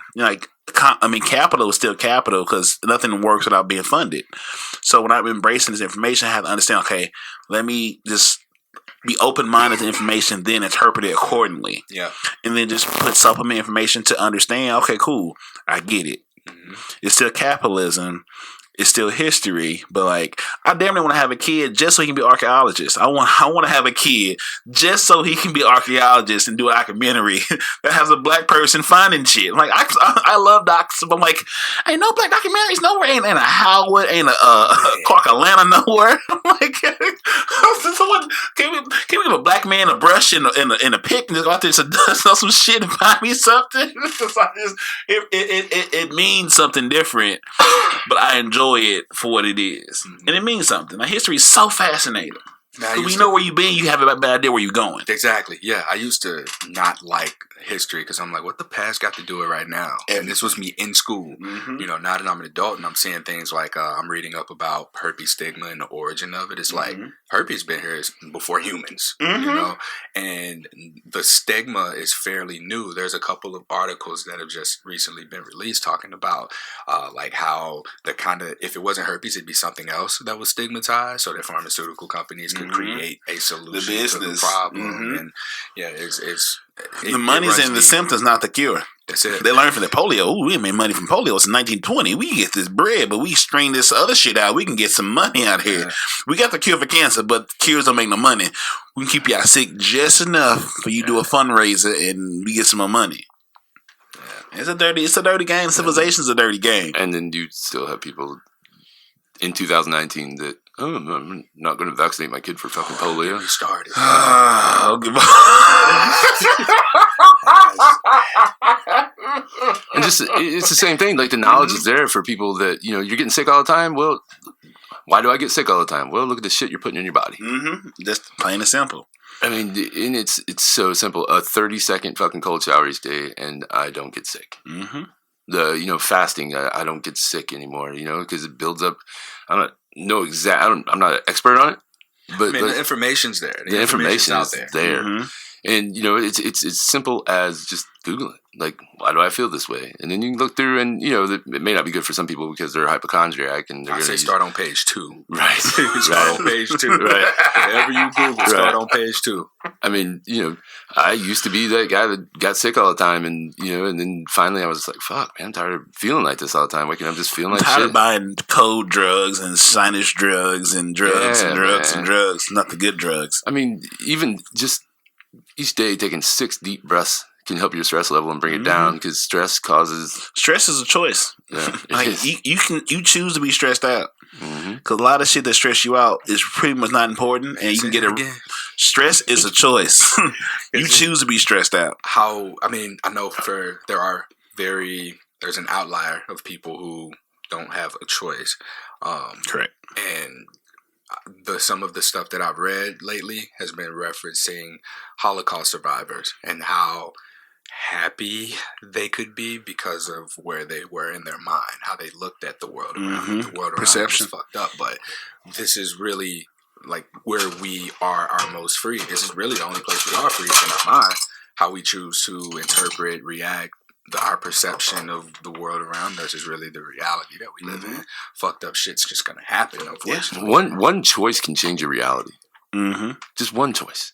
Capital is still capital because nothing works without being funded. So when I'm embracing this information, I have to understand, okay, let me just be open-minded to information, then interpret it accordingly. Yeah. And then just put supplement information to understand, okay, cool, I get it. It's still capitalism. It's still history, but like I damn near want to have a kid just so he can be an archaeologist. I want to have a kid just so he can be an archaeologist and do a documentary that has a black person finding shit. Like I love docs, but I'm like, ain't no black documentaries nowhere. Ain't a Howard, ain't a Clark Atlanta nowhere. I'm like, someone can we give a black man a brush and a pick and just go out there to dust on some shit and find me something? It means something different, but I enjoy it for what it is. And it means something. Now, history is so fascinating. When you know where you've been, you have a bad idea where you're going. Exactly. Yeah, I used to not like history because I'm like, what the past got to do it right now? And this was me in school. Mm-hmm. You know, now that I'm an adult and I'm seeing things like I'm reading up about herpes stigma and the origin of it. It's like herpes been here before humans, you know, and the stigma is fairly new. There's a couple of articles that have just recently been released talking about like how the kind of, if it wasn't herpes, it'd be something else that was stigmatized, so that pharmaceutical companies could create a solution to the problem. And yeah, the money's in the symptoms, not the cure. That's it. They learned from the polio. Ooh, we made money from polio since 1920. We get this bread, but we string this other shit out. We can get some money out here. We got the cure for cancer, but cures don't make no money. We can keep y'all sick just enough for you to do a fundraiser and we get some more money. It's a dirty game. Civilization's a dirty game. And then you still have people in 2019 that, I'm not going to vaccinate my kid for fucking polio. We started. And just, it's the same thing. Like, the knowledge is there for people that, you know, you're getting sick all the time. Well, why do I get sick all the time? Well, look at the shit you're putting in your body. Just plain and simple. I mean, and it's so simple. A 30-second fucking cold shower each day, and I don't get sick. Fasting, I don't get sick anymore. You know, because it builds up. I'm not an expert on it, but the information's there. The information is there. And, you know, it's simple as just Google it. Like, why do I feel this way? And then you can look through, and, you know, it may not be good for some people because they're hypochondriac. And they're start on page 2. Right. Start on page 2. Right. Whatever you Google, start on page 2. I mean, you know, I used to be that guy that got sick all the time. And, you know, and then finally I was like, fuck, man, I'm tired of feeling like this all the time. Waking up just feeling like shit. I'm tired of buying cold drugs and sinus drugs and drugs and drugs and drugs. Not the good drugs. I mean, even just each day taking 6 deep breaths can help your stress level and bring it down, because stress is a choice. Yeah, like you choose to be stressed out, because a lot of shit that stress you out is pretty much not important, and you can get it. Stress is a choice. You choose to be stressed out. I know there's an outlier of people who don't have a choice. Correct. And some of the stuff that I've read lately has been referencing Holocaust survivors and how happy they could be because of where they were in their mind, how they looked at the world around them. The world around Perception them was fucked up, but this is really like where we are our most free. This is really the only place we are free in our mind, how we choose to interpret, react. Our perception of the world around us is really the reality that we live in. Fucked up shit's just gonna happen, unfortunately. One choice can change your reality. Just one choice.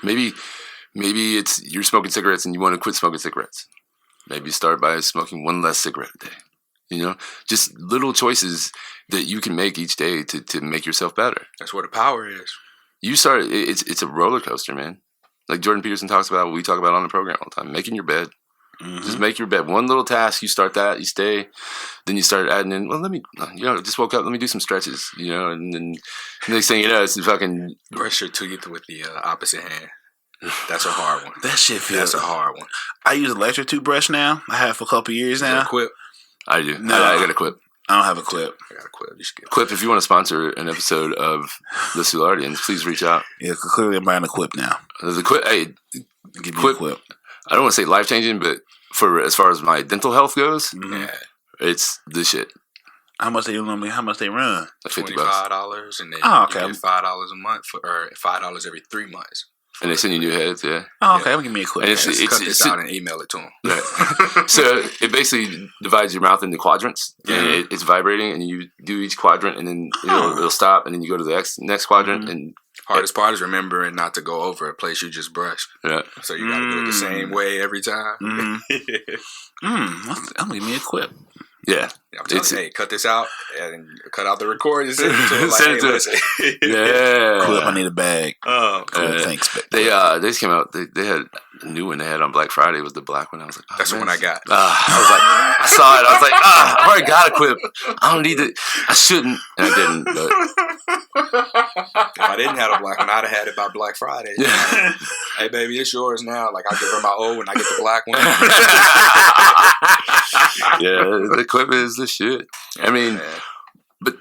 Maybe it's you're smoking cigarettes and you want to quit smoking cigarettes. Maybe start by smoking 1 less cigarette a day. You know, just little choices that you can make each day to make yourself better. That's where the power is. It's a roller coaster, man. Like Jordan Peterson talks about, what we talk about on the program all the time, making your bed. Just make your bed. One little task, you start that, you stay. Then you start adding in, just woke up, let me do some stretches, and then next thing you know, it's fucking... Brush your teeth with the opposite hand. That's a hard one. That shit feels... That's a hard one. I use electric toothbrush now. I have for a couple of years now. Quip? I do. No, I got a Quip. I don't have a Quip. I got a Quip. You should get Quip, if you want to sponsor an episode of the Soulardians, please reach out. Yeah, clearly I'm buying a Quip now. The Quip, hey, give me a Quip. I don't want to say life changing, but as far as my dental health goes, it's the shit. How much they run? Like $50. $25, and then you get $5 a month or $5 every 3 months. And they send you new heads, yeah. Oh, okay. Give me a Quip. And cut this out and email it to them. Right. So it basically divides your mouth into quadrants, and it's vibrating, and you do each quadrant, and then it'll stop, and then you go to the next quadrant. And hardest part is remembering not to go over a place you just brushed. Yeah. So you got to do it the same way every time. I'm gonna give me a Quip. Yeah. I'm telling you, hey, cut this out and cut out the recording and send it to them. Send it to Yeah. Quip, I need a bag. Oh, cool. Thanks. They just came out. They had a new one they had on Black Friday. It was the black one. I was like, that's the one I got. I saw it. I was like, I've already got a Quip. I don't need it. I shouldn't. And I didn't. But if I didn't have a black one, I'd have had it by Black Friday. Yeah. Hey, baby, it's yours now. Like, I'll give her my old one. I get the black one. Yeah, the Quip is the shit. I mean, but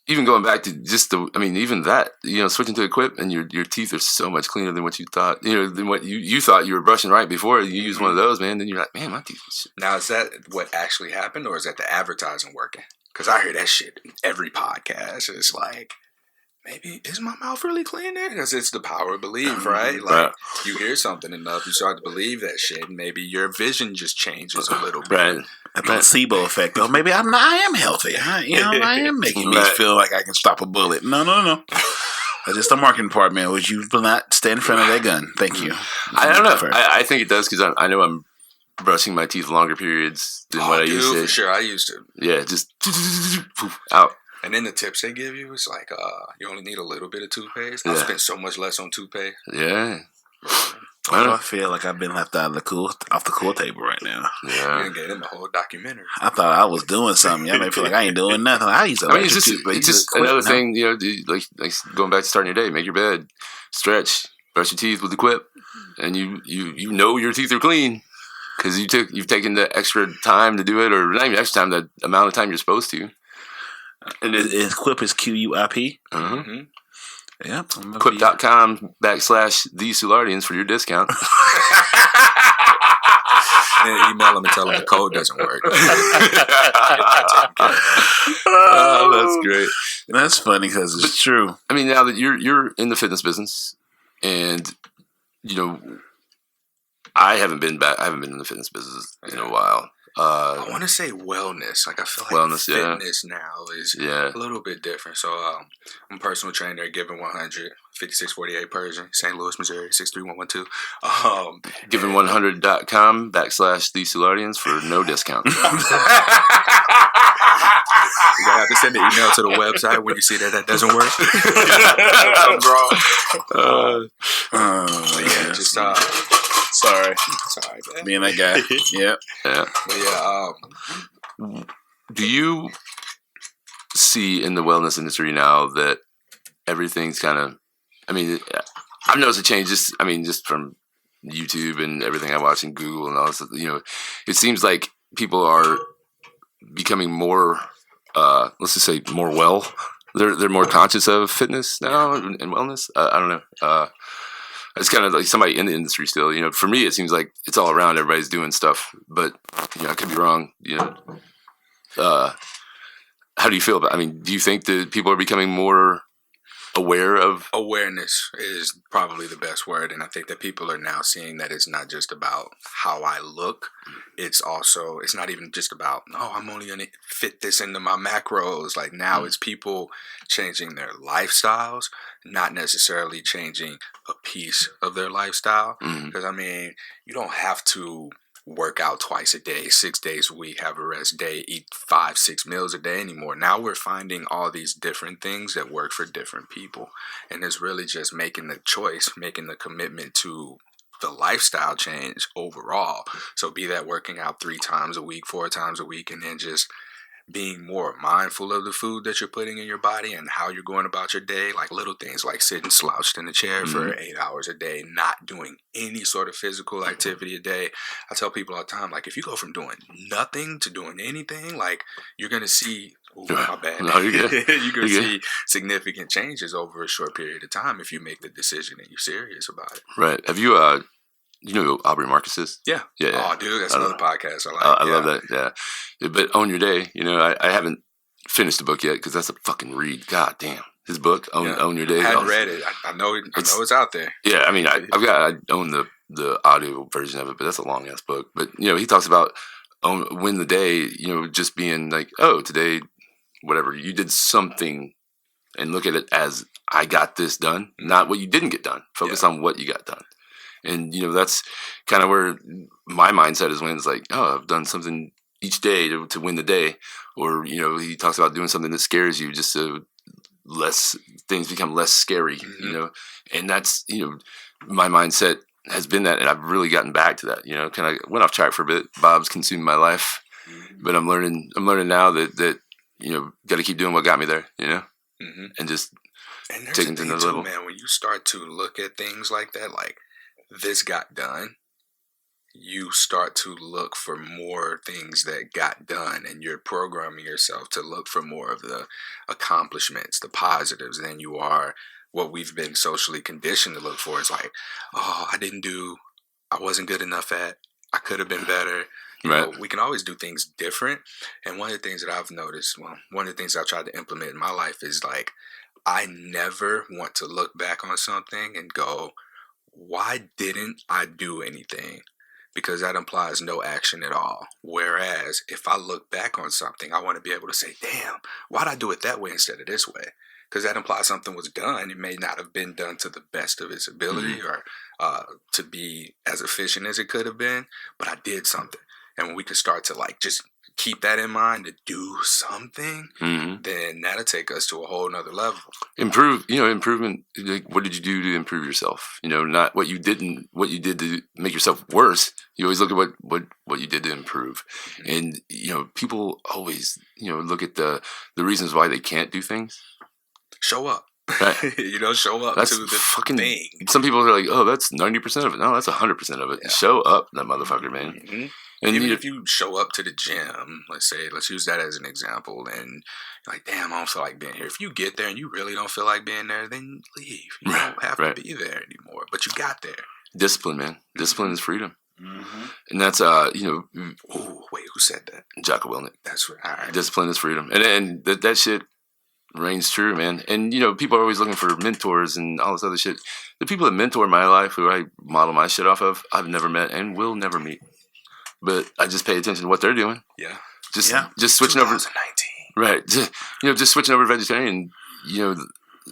even going back to just even that, switching to Equip and your teeth are so much cleaner than what you thought, than what you thought you were brushing right before you use one of those, man. Then you're like, man, my teeth. Now, is that what actually happened, or is that the advertising working? Because I hear that shit in every podcast. It's like, maybe is my mouth really clean there? Because it's the power of belief, right? Like you hear something enough, you start to believe that shit, and maybe your vision just changes a little bit. Right. A placebo effect. Oh, maybe I am healthy. I am making me feel like I can stop a bullet. No. That's just the marketing department. Would you not stand in front of that gun? Thank you. I don't know. I think it does because I know I'm brushing my teeth longer periods than what I used to. For sure, I used to. Yeah, just out. And then the tips they give you is like, you only need a little bit of toothpaste. I spent so much less on toothpaste. Yeah. I feel like I've been left out of off the cool table right now. Yeah. You gave them the whole documentary. I thought I was doing something. Y'all may feel like I ain't doing nothing. It's just another thing, like going back to starting your day, make your bed, stretch, brush your teeth with Equip, and you know your teeth are clean because you've taken the extra time to do it, or not even extra time, the amount of time you're supposed to. And Equip is QUIP. Mm-hmm. Yep. Equip.com/the Soulardians for your discount. And email them and tell them the code doesn't work. Oh, that's great. That's funny because it's true. I mean, now that you're in the fitness business, and I haven't been in the fitness business in a while. I want to say wellness. Like I feel like wellness, fitness now is a little bit different. So I'm a personal trainer at Given 100, 5648 Persian, St. Louis, Missouri, 63112. Given100.com/the Soulardians for no discount. You're gonna have to send an email to the website when you see that doesn't work. Just Sorry, man. Being that guy. Yep. Yeah. Do you see in the wellness industry now that everything's kind of? I've noticed a change. Just from YouTube and everything I watch and Google and all this. It seems like people are becoming more. Let's just say more well. They're more conscious of fitness now and wellness. I don't know. It's kind of like somebody in the industry still. For me, it seems like it's all around. Everybody's doing stuff, but I could be wrong. How do you feel about? Do you think that people are becoming more aware of? Awareness is probably the best word, and I think that people are now seeing that it's not just about how I look. It's not even just about, I'm only going to fit this into my macros. Like now it's people changing their lifestyles, not necessarily changing a piece of their lifestyle. Because you don't have to work out twice a day, 6 days a week, have a rest day, eat 5-6 meals a day anymore. Now we're finding all these different things that work for different people. And it's really just making the choice, making the commitment to the lifestyle change overall. So be that working out 3 times a week, 4 times a week, and then just being more mindful of the food that you're putting in your body and how you're going about your day, like little things like sitting slouched in a chair for 8 hours a day, not doing any sort of physical activity a day. I tell people all the time, like if you go from doing nothing to doing anything, like you're going to see, my bad. No, you're good. You're going to see significant changes over a short period of time if you make the decision and you're serious about it. Right. Have you, you know who Aubrey Marcus is? Yeah. Oh, dude, that's another podcast I like. I love that, yeah. But Own Your Day, I haven't finished the book yet because that's a fucking read. God damn. His book, Own Your Day. I haven't read it. I know it's out there. Yeah, I own the audio version of it, but that's a long-ass book. But, he talks about win the day, just being like, oh, today, whatever, you did something and look at it as I got this done, not what you didn't get done. Focus on what you got done. And, that's kind of where my mindset is when it's like, oh, I've done something each day to win the day. Or, he talks about doing something that scares you just so things become less scary, And that's, my mindset has been that, and I've really gotten back to that, kind of went off track for a bit. Bob's consumed my life. But I'm learning now that got to keep doing what got me there, and just taking to another level. Man, when you start to look at things like that, like, this got done, you start to look for more things that got done, and you're programming yourself to look for more of the accomplishments, the positives, than you are what we've been socially conditioned to look for. It's like, oh, I wasn't good enough at, I could have been better. You know, we can always do things different. And one of the things that I've noticed, one of the things I've tried to implement in my life is like, I never want to look back on something and go, why didn't I do anything? Because that implies no action at all. Whereas if I look back on something, I want to be able to say, damn, why'd I do it that way instead of this way? Because that implies something was done. It may not have been done to the best of its ability or to be as efficient as it could have been, but I did something. And when we could start to like just keep that in mind to do something, then that'll take us to a whole nother level. Improvement. Like, what did you do to improve yourself? Not what you did to make yourself worse. You always look at what you did to improve. And, people always, look at the reasons why they can't do things. Show up. Right. Show up that's to the fucking thing. Some people are like, oh, that's 90% of it. No, that's 100% of it. Yeah. Show up, that motherfucker, man. Mm-hmm. And even if you show up to the gym, let's use that as an example, and you're like, damn, I don't feel like being here. If you get there and you really don't feel like being there, then leave. You don't have to be there anymore. But you got there. Discipline, man. Discipline is freedom. Mm-hmm. And that's, Ooh, wait, who said that? Jocko Willink. That's right. All right. Discipline is freedom. And that shit reigns true, man. And, people are always looking for mentors and all this other shit. The people that mentor my life, who I model my shit off of, I've never met and will never meet. But I just pay attention to what they're doing. Yeah. Just switching over. 2019. Right. Just switching over to vegetarian.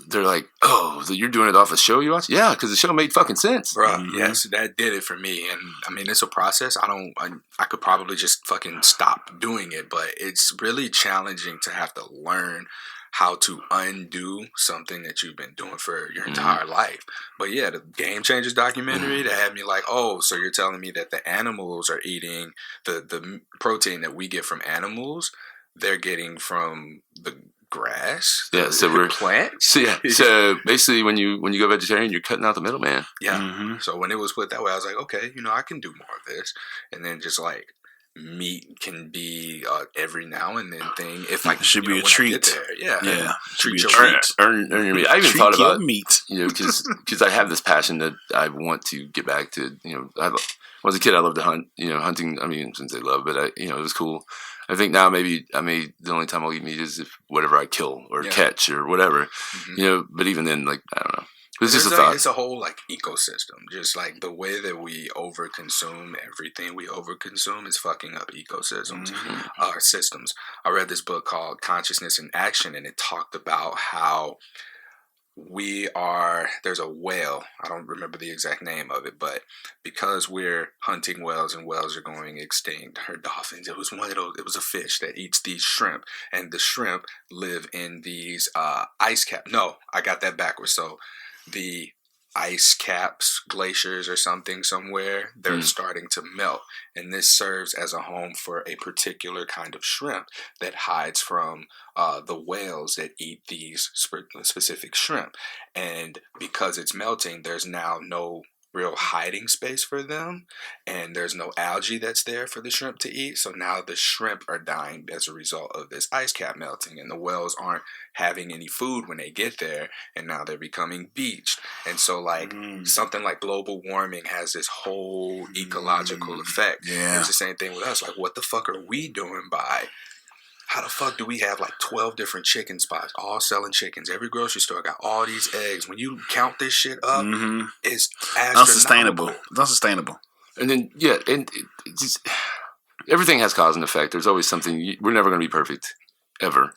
They're like, oh, so you're doing it off a show you watch? Yeah, because the show made fucking sense. Bro, yes, that did it for me. And I mean, it's a process. I could probably just fucking stop doing it, but it's really challenging to have to learn how to undo something that you've been doing for your entire life. But yeah, the Game Changers documentary that had me like, oh, so you're telling me that the animals are eating the protein that we get from animals, they're getting from the grass, so we're plants. So basically, when you go vegetarian, you're cutting out the middleman. Yeah. So when it was put that way, I was like, okay, I can do more of this, and then just like meat can be every now and then thing. If like should be a treat. Yeah. Treat your meat. Earn your meat. I even thought about meat. Because I have this passion that I want to get back to. When I was a kid, I loved to hunt. Hunting. I mean, since I love, but it was cool. I think now maybe the only time I'll eat meat is if whatever I kill or catch or whatever. But even then, like, I don't know. It's just a thought. It's a whole like ecosystem. Just like the way that we overconsume everything we overconsume is fucking up ecosystems, systems. I read this book called Consciousness in Action, and it talked about how there's a whale, I don't remember the exact name of it, but because we're hunting whales and whales are going extinct, or dolphins, it was a fish that eats these shrimp, and the shrimp live in these ice cap. No, I got that backwards. So the ice caps, glaciers or something somewhere, they're starting to melt, and this serves as a home for a particular kind of shrimp that hides from the whales that eat these specific shrimp. And because it's melting, there's now no real hiding space for them, and there's no algae that's there for the shrimp to eat. So now the shrimp are dying as a result of this ice cap melting, and the whales aren't having any food when they get there, and now they're becoming beached. And so like something like global warming has this whole ecological effect. It's the same thing with us. Like, what the fuck are we doing by how the fuck do we have like 12 different chicken spots all selling chickens? Every grocery store got all these eggs. When you count this shit up, it's astronomical. It's unsustainable. And then, everything has cause and effect. There's always something. We're never going to be perfect, ever.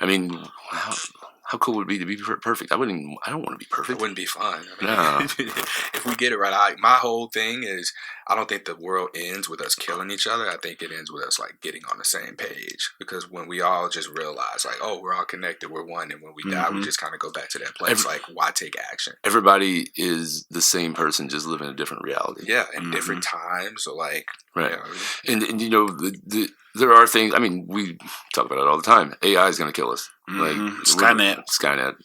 I mean, how cool would it be to be perfect? I don't want to be perfect. It wouldn't be fun. I mean, if we get it right, my whole thing is, I don't think the world ends with us killing each other. I think it ends with us like getting on the same page. Because when we all just realize like, oh, we're all connected, we're one, and when we die, we just kind of go back to that place. Like, why take action? Everybody is the same person, just living a different reality. Yeah, in different times. So like, right. And there are things. I mean, we talk about it all the time. AI is going to kill us. Like Skynet.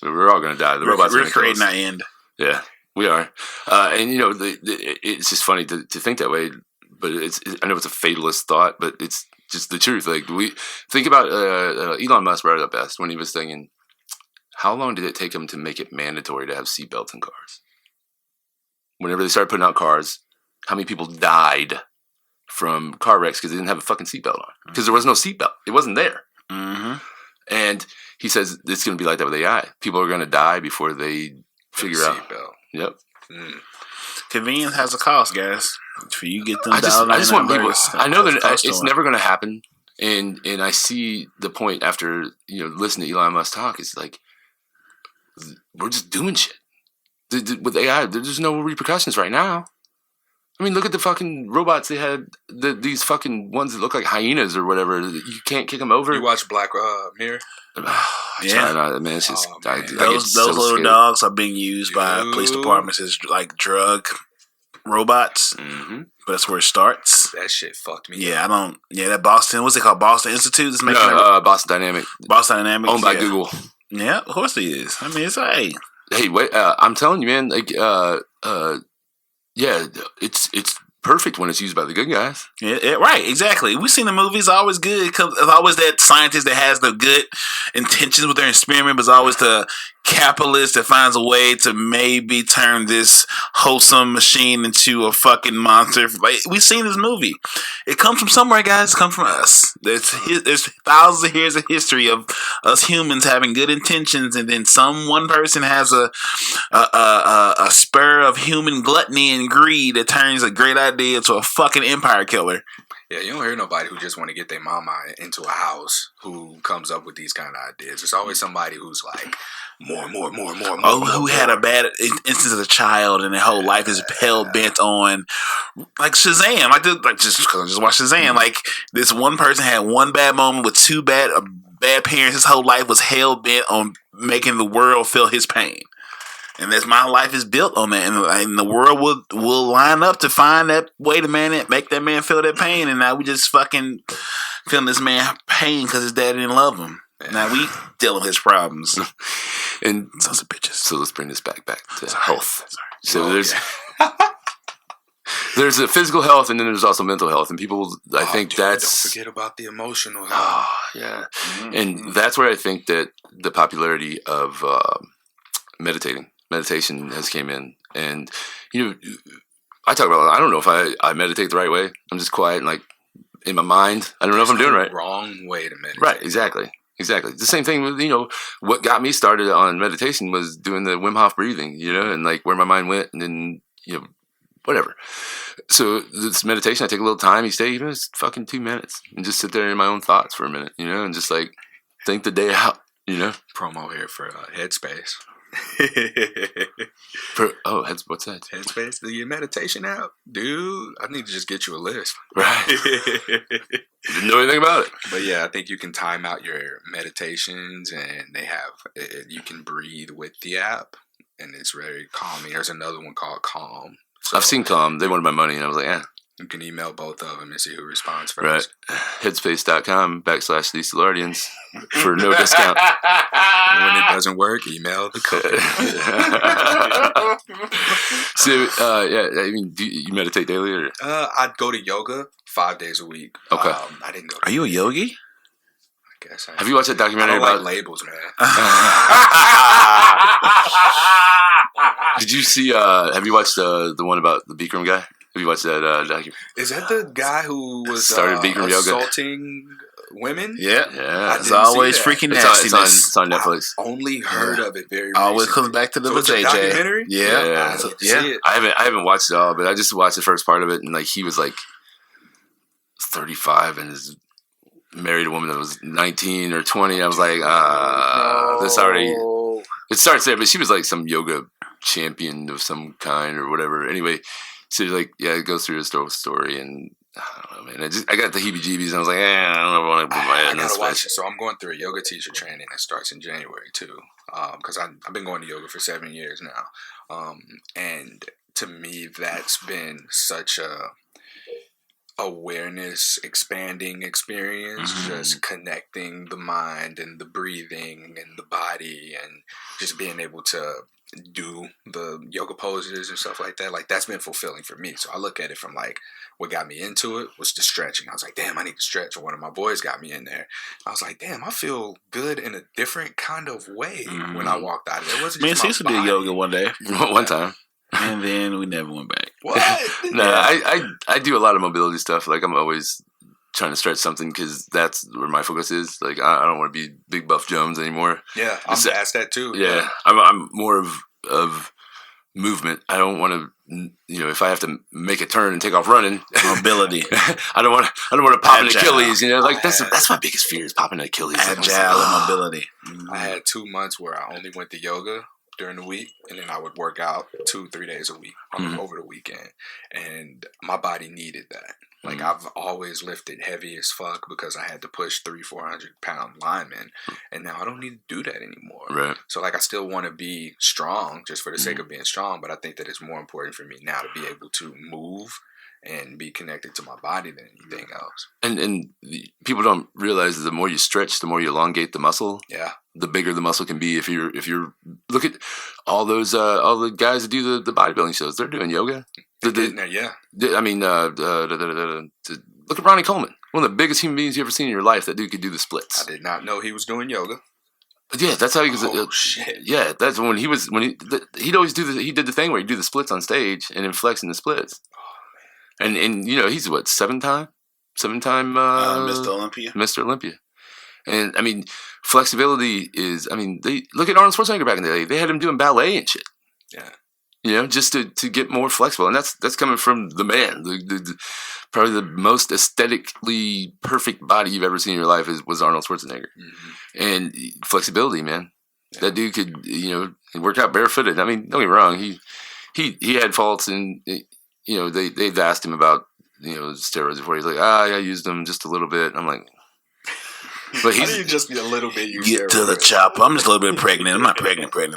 We're all going to die. The robots are going to kill us. We're creating that end. Yeah, we are. And it's just funny to think that way. but I know it's a fatalist thought, but it's just the truth. Like we think about Elon Musk brought it up best when he was thinking, how long did it take him to make it mandatory to have seatbelts in cars? Whenever they started putting out cars, how many people died from car wrecks because they didn't have a fucking seatbelt on? Because there was no seatbelt. It wasn't there. Mm-hmm. And he says it's going to be like that with AI. People are going to die before they figure out. Seatbelt. Yep. Convenience has a cost, guys. For you get them I just want people. I know that it's never. never going to happen, and I see the point after listening to Elon Musk talk. It's like we're just doing shit with AI. There's no repercussions right now. I mean, look at the fucking robots they had. These fucking ones that look like hyenas or whatever. You can't kick them over. You watch Black Mirror? Yeah, man. It's just those little dogs are being used by police departments as like drug robots. Mm-hmm. But that's where it starts. That shit fucked me. Yeah, up. That Boston. What's it called? Boston Institute is making Boston Dynamics. Boston Dynamics, owned by Google. Yeah, of course it is. I mean, it's like, hey, wait. I'm telling you, man. Like, yeah, it's perfect when it's used by the good guys. Yeah, right, exactly. We've seen the movies, always good. Cause it's always that scientist that has the good intentions with their experiment, but it's always the capitalist that finds a way to maybe turn this wholesome machine into a fucking monster. Like, we've seen this movie. It comes from somewhere, guys. It comes from us. There's thousands of years of history of us humans having good intentions, and then one person has a spur of human gluttony and greed that turns a great idea to a fucking empire killer. Yeah, you don't hear nobody who just want to get their mama into a house who comes up with these kind of ideas. There's always somebody who's like, more. Who had a bad instance as a child and their whole life is hell bent on, like Shazam. Just watch Shazam. Like, this one person had one bad moment with two bad parents. His whole life was hell bent on making the world feel his pain. And that's my life is built on that, and the world will line up to find that way to make that man feel that pain. And now we just fucking feeling this man pain because his dad didn't love him. Yeah. Now we dealing with his problems. And sons of bitches. So let's bring this back to health. So there's a physical health, and then there's also mental health, and people. I think that's don't forget about the emotional health. Oh yeah, and that's where I think that the popularity of meditation has came in. And I talk about, I don't know if I meditate the right way. I'm just quiet and like in my mind. I don't know if I'm doing right. Wrong way to meditate. Right, exactly. The same thing with, what got me started on meditation was doing the Wim Hof breathing, and like where my mind went, and then, whatever. So this meditation, I take a little time each day, even if it's fucking 2 minutes, and just sit there in my own thoughts for a minute, and just like think the day out, Promo here for Headspace. What's that? Headspace, the meditation app, dude. I need to just get you a list. Right. Didn't know anything about it, but yeah, I think you can time out your meditations, and you can breathe with the app, and it's very calming. There's another one called Calm. So I've seen Calm. They wanted my money, and I was like, yeah. You can email both of them and see who responds first. Right. Headspace.com/the Soulardians for no discount. When it doesn't work, email the code. So, I mean, do you meditate daily? Or? I'd go to yoga 5 days a week. Okay. I didn't go. Are you a yogi? I guess. Have you watched that documentary about labels, man? Did you see? Have you watched the one about the Bikram guy? Have you watched that documentary? Is that the guy who was started Bikram assaulting women? Yeah. It's always freaking nastiness. It's on Netflix. I only heard of it very recently. Always comes back to the JJ. Documentary? Yeah. I haven't watched it all, but I just watched the first part of it, and like he was like 35 and is married a woman that was 19 or 20. I was like, this already. It starts there, but she was like some yoga champion of some kind or whatever. Anyway. So like, it goes through his story, and I don't know, man. I got the heebie-jeebies, and I was like, I don't know if I want to put my head in this. I gotta watch it. So I'm going through a yoga teacher training that starts in January too, because I've been going to yoga for 7 years now, and to me that's been such a awareness expanding experience, just connecting the mind and the breathing and the body, and just being able to do the yoga poses and stuff like that, like that's been fulfilling for me. So I look at it from like what got me into it was the stretching. I was like, damn, I need to stretch. Or one of my boys got me in there. I was like, damn, I feel good in a different kind of way when I walked out of there. It wasn't just my Cecil did yoga one day. One time. And then we never went back. What? I do a lot of mobility stuff. Like I'm always trying to stretch something because that's where my focus is. Like I don't want to be Big Buff Jones anymore. Yeah, I'm past that too. Yeah, I'm more of movement. I don't want to, if I have to make a turn and take off running, mobility. I don't want to pop an Agile. Achilles. Like that's my biggest fear is popping an Achilles. Agile and mobility. I had 2 months where I only went to yoga during the week, and then I would work out 2-3 days a week over the weekend, and my body needed that. Like I've always lifted heavy as fuck because I had to push 300-400 pound linemen, and now I don't need to do that anymore. Right. So like I still want to be strong just for the sake of being strong, but I think that it's more important for me now to be able to move and be connected to my body than anything else. And people don't realize that the more you stretch, the more you elongate the muscle. Yeah. The bigger the muscle can be. If you're look at all those all the guys that do the bodybuilding shows, they're doing yoga. Yeah. I mean, look at Ronnie Coleman, one of the biggest human beings you ever seen in your life. That dude could do the splits. I did not know he was doing yoga. Yeah, that's how he was. Oh shit! Yeah, that's when he'd always do he did the thing where he'd do the splits on stage and then flex in the splits. And he's what seven-time Mr. Olympia. And I mean, flexibility is. I mean, they look at Arnold Schwarzenegger back in the day. They had him doing ballet and shit. Yeah. Just to get more flexible, and that's coming from the man. Probably the most aesthetically perfect body you've ever seen in your life was Arnold Schwarzenegger. Mm-hmm. And flexibility, man. Yeah. That dude could, he worked out barefooted. I mean, don't get me wrong. He had faults, and they've asked him about steroids before. He's like, I used them just a little bit. I'm like, but how do you just be a little bit use get to the chopper? I'm just a little bit pregnant. I'm not pregnant. Right.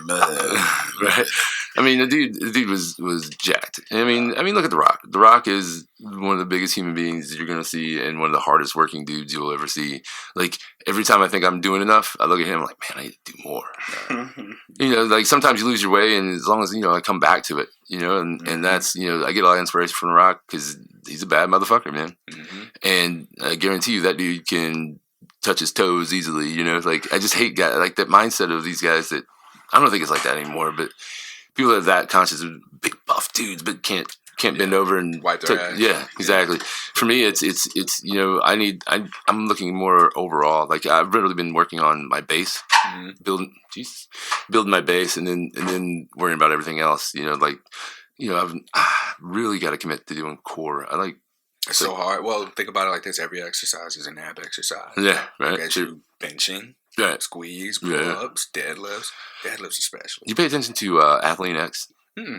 I mean, the dude was jacked. I mean, look at The Rock. The Rock is one of the biggest human beings you're gonna see, and one of the hardest working dudes you'll ever see. Like every time I think I'm doing enough, I look at him I'm like, man, I need to do more. Like sometimes you lose your way, and as long as I come back to it, and that's I get a lot of inspiration from The Rock because he's a bad motherfucker, man. Mm-hmm. And I guarantee you that dude can touch his toes easily. Like I just hate guys like that mindset of these guys that I don't think it's like that anymore, but. People are that conscious of big buff dudes, but can't bend over and wipe their ass. Yeah, exactly. For me, it's I'm looking more overall. Like I've really been working on my base, building my base, and then worrying about everything else. I've really got to commit to doing core. It's so hard. Well, think about it like this: every exercise is an ab exercise. Yeah, right. As you benching. Right. Squeeze, pull-ups, deadlifts especially. You pay attention to Athlete X?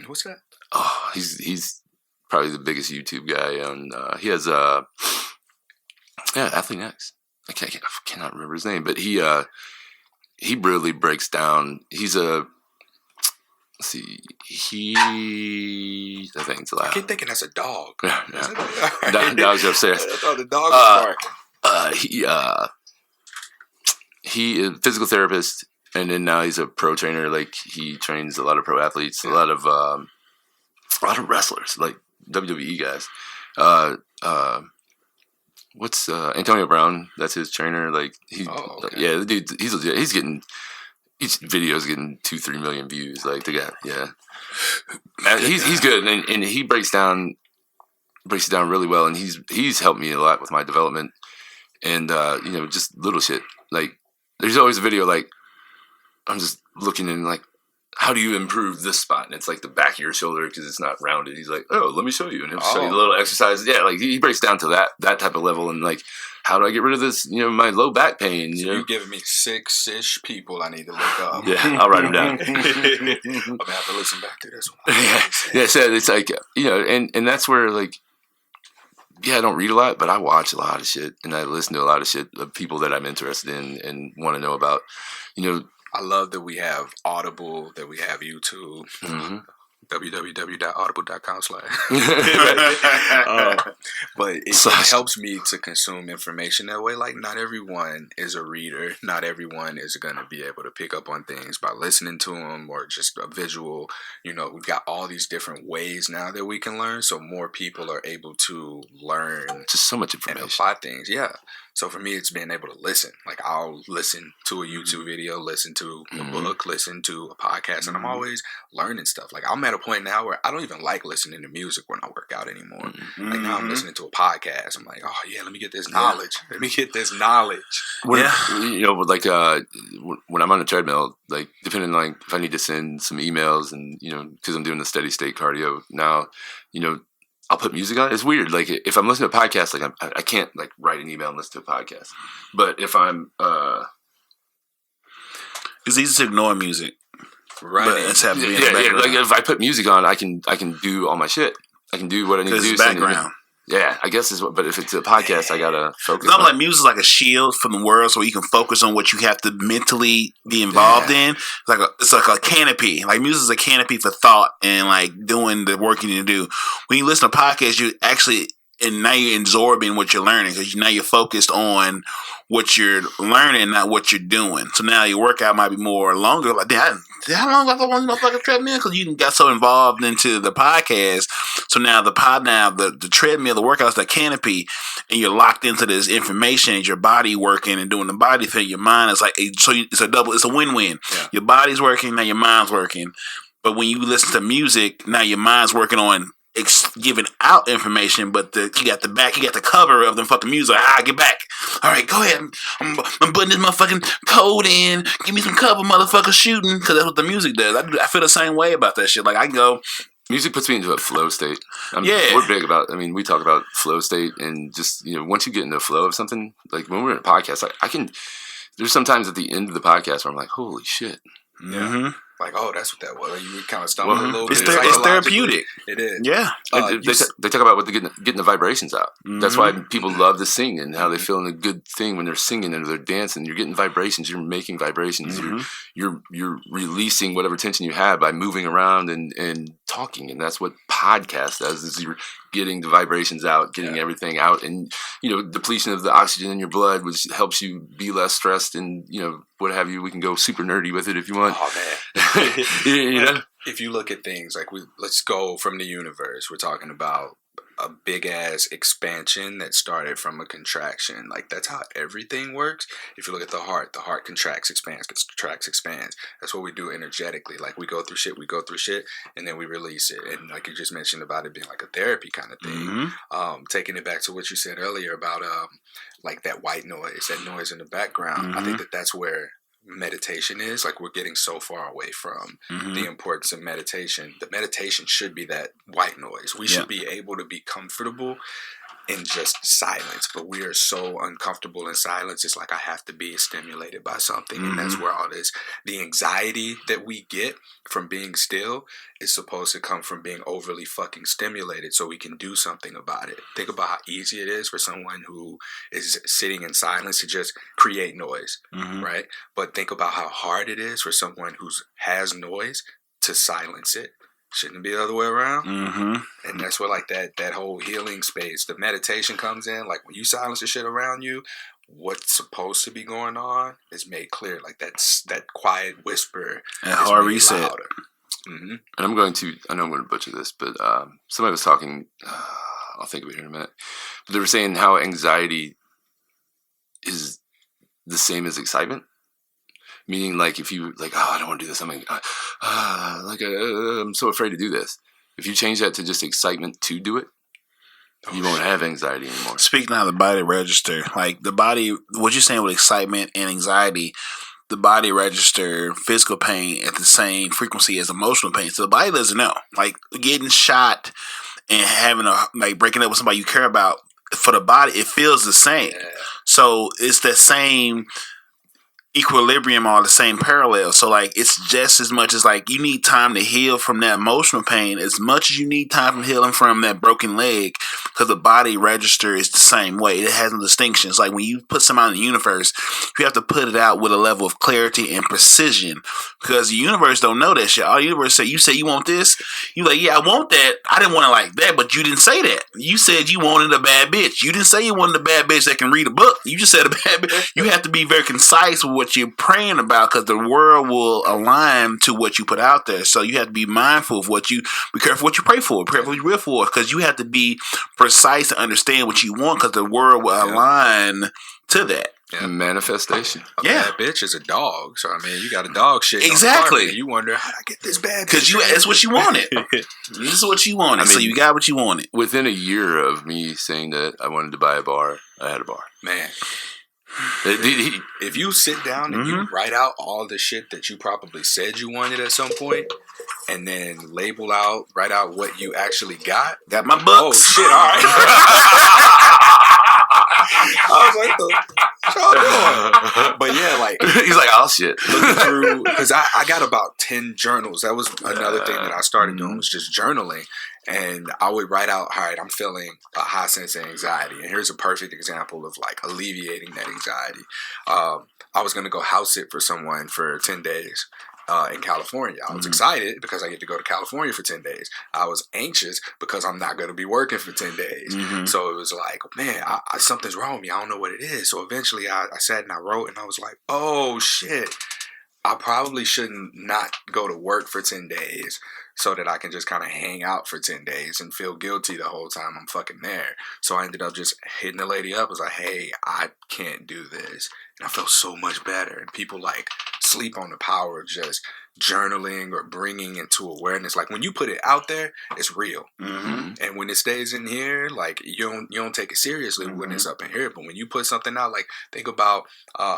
What's that? Oh, he's probably the biggest YouTube guy on. He has Athlete X. I cannot remember his name, but he really breaks down. He's a. Let's see. I think it's loud. I keep thinking that's a dog. Yeah. Dogs upstairs. I thought the dog was barking. He is a physical therapist, and then now he's a pro trainer. Like he trains a lot of pro athletes, a lot of wrestlers, like WWE guys. What's Antonio Brown? That's his trainer. Like the dude. He's legit. He's getting each video is getting 2-3 million views. Like the guy, he's good, and he breaks it down really well, and he's helped me a lot with my development, and just little shit like. There's always a video like I'm just looking in like how do you improve this spot, and it's like the back of your shoulder because it's not rounded. He's like, oh, let me show you, and he'll show you the little exercises. Yeah, like he breaks down to that type of level, and like how do I get rid of this? My low back pain. You're giving me 6-ish people I need to look up. Yeah, I'll write them down. I'm gonna have to listen back to this one. Yeah. So it's like and that's where like. Yeah, I don't read a lot, but I watch a lot of shit, and I listen to a lot of shit of people that I'm interested in and want to know about. I love that we have Audible, that we have YouTube. Mm-hmm. www.audible.com/. But it helps me to consume information that way. Like, not everyone is a reader. Not everyone is going to be able to pick up on things by listening to them or just a visual. You know, we've got all these different ways now that we can learn. So more people are able to learn. Just so much information. And apply things. Yeah. So for me, it's being able to listen. Like, I'll listen to a YouTube video, listen to a book, listen to a podcast, and I'm always learning stuff. Like, I'm at a point now where I don't even like listening to music when I work out anymore. Like, now I'm listening to a podcast. I'm like, oh yeah, let me get this knowledge. Let me get this knowledge. You know, like when I'm on the treadmill, like depending on like if I need to send some emails and you know because I'm doing the steady state cardio now, you know. I'll put music on. It's weird. Like if I'm listening to a podcast, like I can't like write an email and listen to a podcast. But if I'm, it's easy to ignore music, right? But it's having yeah. Like if I put music on, I can do all my shit. I can do what I need to do. Background. Yeah, I guess is what. But if it's a podcast, I gotta focus. I'm like music is like a shield from the world, so you can focus on what you have to mentally be involved in. It's like a canopy. Like music is a canopy for thought and like doing the work you need to do. When you listen to podcasts, you actually and now you're absorbing what you're learning because now you're focused on what you're learning, not what you're doing. So now your workout might be more longer. Like, how long have I on this motherfucking treadmill? Because you got so involved into the podcast. So now the treadmill, the workout's the canopy, and you're locked into this information. And your body working and doing the body thing. Your mind is like it's a win-win. Yeah. Your body's working, now your mind's working. But when you listen to music, now your mind's working on giving out information, but you got the cover of the fucking music. Get back. All right, go ahead. I'm putting this motherfucking code in. Give me some cover, motherfucker, shooting. Because that's what the music does. I feel the same way about that shit. Like I can go. Music puts me into a flow state. We're big about. I mean, we talk about flow state and just once you get into a flow of something, like when we're in a podcast, I can. There's sometimes at the end of the podcast where I'm like, holy shit. Yeah. Mm-hmm. Like, oh, that's what that was. You kind of stumble a little bit. It's therapeutic. It is. Yeah. They talk about getting the vibrations out. Mm-hmm. That's why people love to sing and how they feel in a good thing when they're singing and they're dancing. You're getting vibrations. You're making vibrations. Mm-hmm. You're releasing whatever tension you have by moving around and talking. And that's what podcast does. Is you're getting the vibrations out, getting everything out, and depletion of the oxygen in your blood, which helps you be less stressed and what have you. We can go super nerdy with it if you want. Oh man. If you look at things like let's go from the universe. We're talking about a big ass expansion that started from a contraction. Like that's how everything works. If you look at the heart contracts, expands, contracts, expands. That's what we do energetically. Like we go through shit, and then we release it. And like you just mentioned about it being like a therapy kind of thing. Mm-hmm. Taking it back to what you said earlier about like that white noise, that noise in the background. Mm-hmm. I think that's where meditation is. Like we're getting so far away from the importance of meditation. The meditation should be that white noise. We should be able to be comfortable in just silence, but we are so uncomfortable in silence. It's like I have to be stimulated by something, and that's where all this, the anxiety that we get from being still is supposed to come from being overly fucking stimulated so we can do something about it. Think about how easy it is for someone who is sitting in silence to just create noise, right? But think about how hard it is for someone who has noise to silence it. Shouldn't it be the other way around? Mm-hmm. And that's where like that whole healing space, the meditation comes in. Like when you silence the shit around you, what's supposed to be going on is made clear. Like that quiet whisper. And hard reset. Mm-hmm. And I know I'm going to butcher this, but somebody was talking, I'll think of it here in a minute. But they were saying how anxiety is the same as excitement. Meaning, like, if you, like, I don't want to do this. I'm so afraid to do this. If you change that to just excitement to do it, you won't have anxiety anymore. Speaking of the body register, like, the body, what you're saying with excitement and anxiety, the body register physical pain at the same frequency as emotional pain. So the body doesn't know. Like, getting shot and having breaking up with somebody you care about, for the body, it feels the same. Yeah. So it's that same equilibrium are the same parallel. So like it's just as much as like you need time to heal from that emotional pain as much as you need time from healing from that broken leg, because the body register is the same way. It has no distinctions. Like when you put something out in the universe, you have to put it out with a level of clarity and precision, because the universe don't know that shit. All the universe say you want this, you like, yeah, I want that. I didn't want it like that, but you didn't say that. You said you wanted a bad bitch. You didn't say you wanted a bad bitch that can read a book. You just said a bad bitch. You have to be very concise with what you're praying about, because the world will align to what you put out there. So you have to be mindful of be careful what you pray for, be careful what you wish for, because you have to be precise to understand what you want, because the world will align to that. Yeah, manifestation. A bad bitch is a dog. So, I mean, you got a dog shit. Exactly. And you wonder, how did I get this bad bitch? Because that's what you wanted. This is what you wanted. I mean, so you got what you wanted. Within a year of me saying that I wanted to buy a bar, I had a bar. Man. If you sit down and you write out all the shit that you probably said you wanted at some point, and then write out what you actually got. Got my books. Oh, shit, all right. I was like, what y'all doing? But yeah, like. He's like, oh, shit. Looking through, because I got about 10 journals. That was another thing that I started doing, was just journaling. And I would write out, all right, I'm feeling a high sense of anxiety. And here's a perfect example of like alleviating that anxiety. I was going to go house sit for someone for 10 days. In California. I was excited because I get to go to California for 10 days. I was anxious because I'm not going to be working for 10 days. So it was like, man, something's wrong with me. I don't know what it is. So eventually I sat and I wrote, and I was like, oh shit, I probably shouldn't not go to work for 10 days so that I can just kind of hang out for 10 days and feel guilty the whole time I'm fucking there. So I ended up just hitting the lady up. I was like, hey, I can't do this. And I felt so much better. And people like sleep on the power of just journaling or bringing into awareness. Like when you put it out there, it's real. And when it stays in here, like you don't take it seriously when it's up in here. But when you put something out, like think about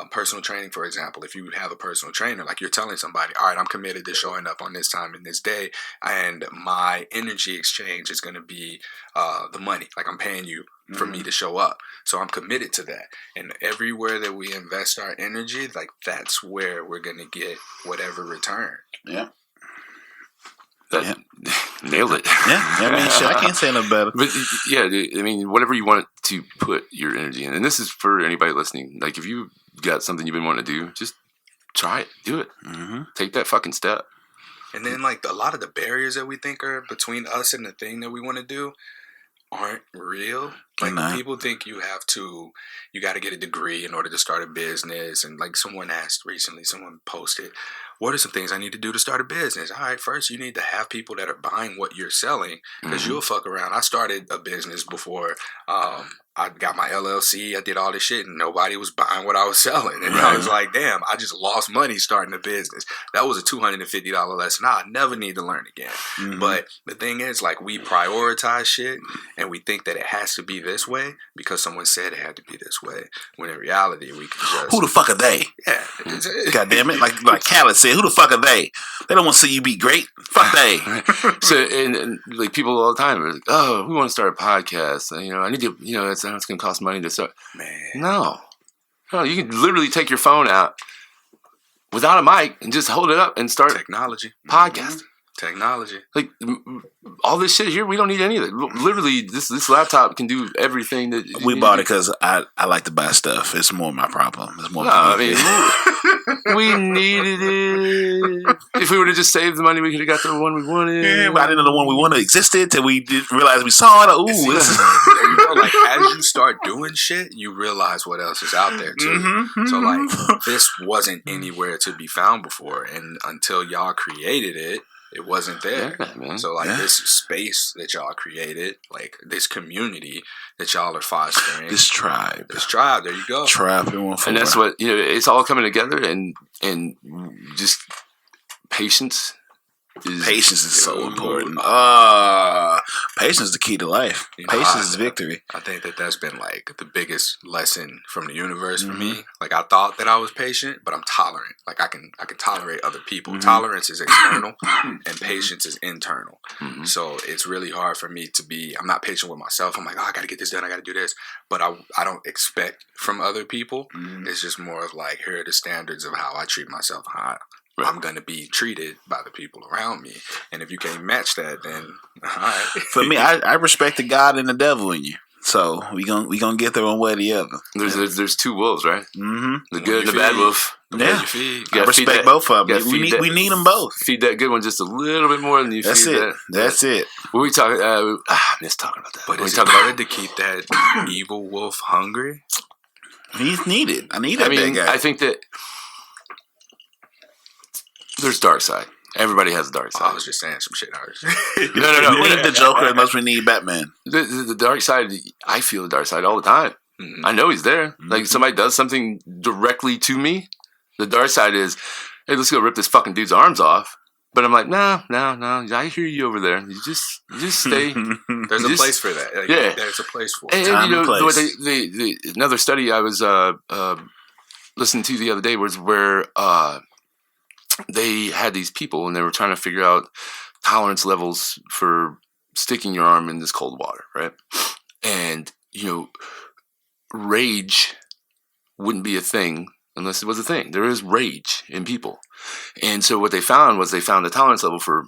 personal training, for example. If you have a personal trainer, like you're telling somebody, all right, I'm committed to showing up on this time and this day, and my energy exchange is going to be the money. Like I'm paying you for me to show up. So I'm committed to that. And everywhere that we invest our energy, like that's where we're going to get whatever return. Yeah. Nailed it. Yeah. I mean, shit, I can't say no better. But yeah, I mean, whatever you want to put your energy in. And this is for anybody listening. Like if you got something you've been wanting to do, just try it. Do it. Take that fucking step. And then like a lot of the barriers that we think are between us and the thing that we want to do aren't real. Like people think you got to get a degree in order to start a business. And like someone asked recently, someone posted, what are some things I need to do to start a business? All right, first you need to have people that are buying what you're selling, because you'll fuck around. I started a business before I got my LLC. I did all this shit and nobody was buying what I was selling. And I was like, damn, I just lost money starting a business. That was a $250 lesson I never need to learn again. But the thing is, like, we prioritize shit and we think that it has to be this way because someone said it had to be this way. When in reality, we can just... Who the fuck are they? Yeah. God damn it. Like Khaled said, who the fuck are they? They don't want to see you be great. Fuck they. So, and like people all the time are like, oh, we want to start a podcast. And, I need to, it's going to cost money to start. Man. No, you can literally take your phone out without a mic and just hold it up and start technology podcast. Technology. Like all this shit here, we don't need any of it. Literally, this laptop can do everything that we bought it because I like to buy stuff. It's more my problem. It's more. We needed it. If we would have just saved the money, we could have got the one we wanted. Yeah, but I didn't know the one we wanted existed till we didn't realize we saw it. Ooh, there you go. Like as you start doing shit, you realize what else is out there too. So like this wasn't anywhere to be found before, and until y'all created it, it wasn't there. Yeah, so like this space that y'all created, like this community that y'all are fostering, this tribe, there you go, tribe, and that's what it's all coming together, and just patience Patience is so important. Patience is the key to life. Patience is victory. I think that's been like the biggest lesson from the universe for me. Like I thought that I was patient, but I'm tolerant. Like I can tolerate other people. Tolerance is external, and patience is internal. So it's really hard for me to be. I'm not patient with myself. I'm like, oh, I got to get this done. I got to do this. But I don't expect from other people. It's just more of like, here are the standards of how I treat myself. How I'm going to be treated by the people around me. And if you can't match that, then all right. For me, I respect the God and the devil in you. So we gonna get there one way or the other. There's two wolves, right? Mm-hmm. The good and the bad wolf. Yeah, I respect both of them. We need them both. Feed that good one just a little bit more than you feed that. That's it. When we talk, I miss talking about that. But is it hard to keep that evil wolf hungry? He's needed. I need that bad guy. I think that there's dark side. Everybody has a dark side. I was just saying some shit. No. We need the Joker as much as we need Batman. The dark side, I feel the dark side all the time. I know he's there. Like somebody does something directly to me. The dark side is, hey, let's go rip this fucking dude's arms off. But I'm like, no. I hear you over there. You just stay. There's a place for that. Like, yeah, there's a place for it. And you know, another study I was listening to the other day was where they had these people and they were trying to figure out tolerance levels for sticking your arm in this cold water, right? And you know, rage wouldn't be a thing unless it was a thing. There is rage in people. And so what they found was the tolerance level for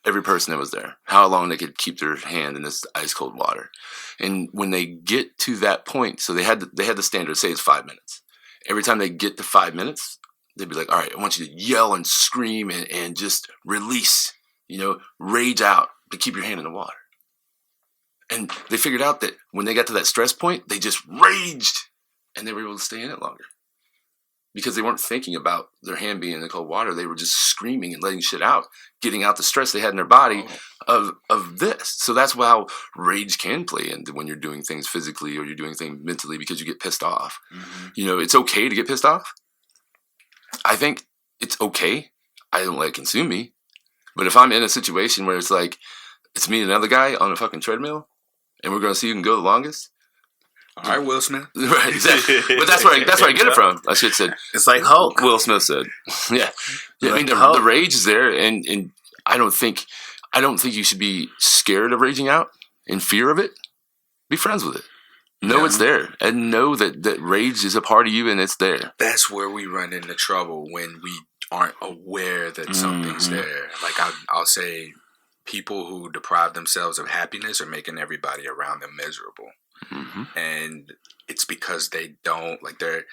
every person that was there, how long they could keep their hand in this ice cold water. And when they get to that point, so they had the standard, say it's 5 minutes. Every time they get to 5 minutes, they'd be like, all right, I want you to yell and scream and just release, rage out to keep your hand in the water. And they figured out that when they got to that stress point, they just raged and they were able to stay in it longer. Because they weren't thinking about their hand being in the cold water. They were just screaming and letting shit out, getting out the stress they had in their body of this. So that's how rage can play into when you're doing things physically or you're doing things mentally because you get pissed off. It's okay to get pissed off. I think it's okay. I don't let it consume me. But if I'm in a situation where it's like, it's me and another guy on a fucking treadmill and we're going to see who can go the longest. All right, Will Smith. Right, exactly. But that's where I get it from. I should have said. It's like Hulk. Will Smith said. Yeah. I mean, the rage is there, and I don't think you should be scared of raging out, in fear of it. Be friends with it. Know it's there, and know that rage is a part of you, and it's there. That's where we run into trouble when we aren't aware that something's there. Like I'll say, people who deprive themselves of happiness are making everybody around them miserable. And it's because they're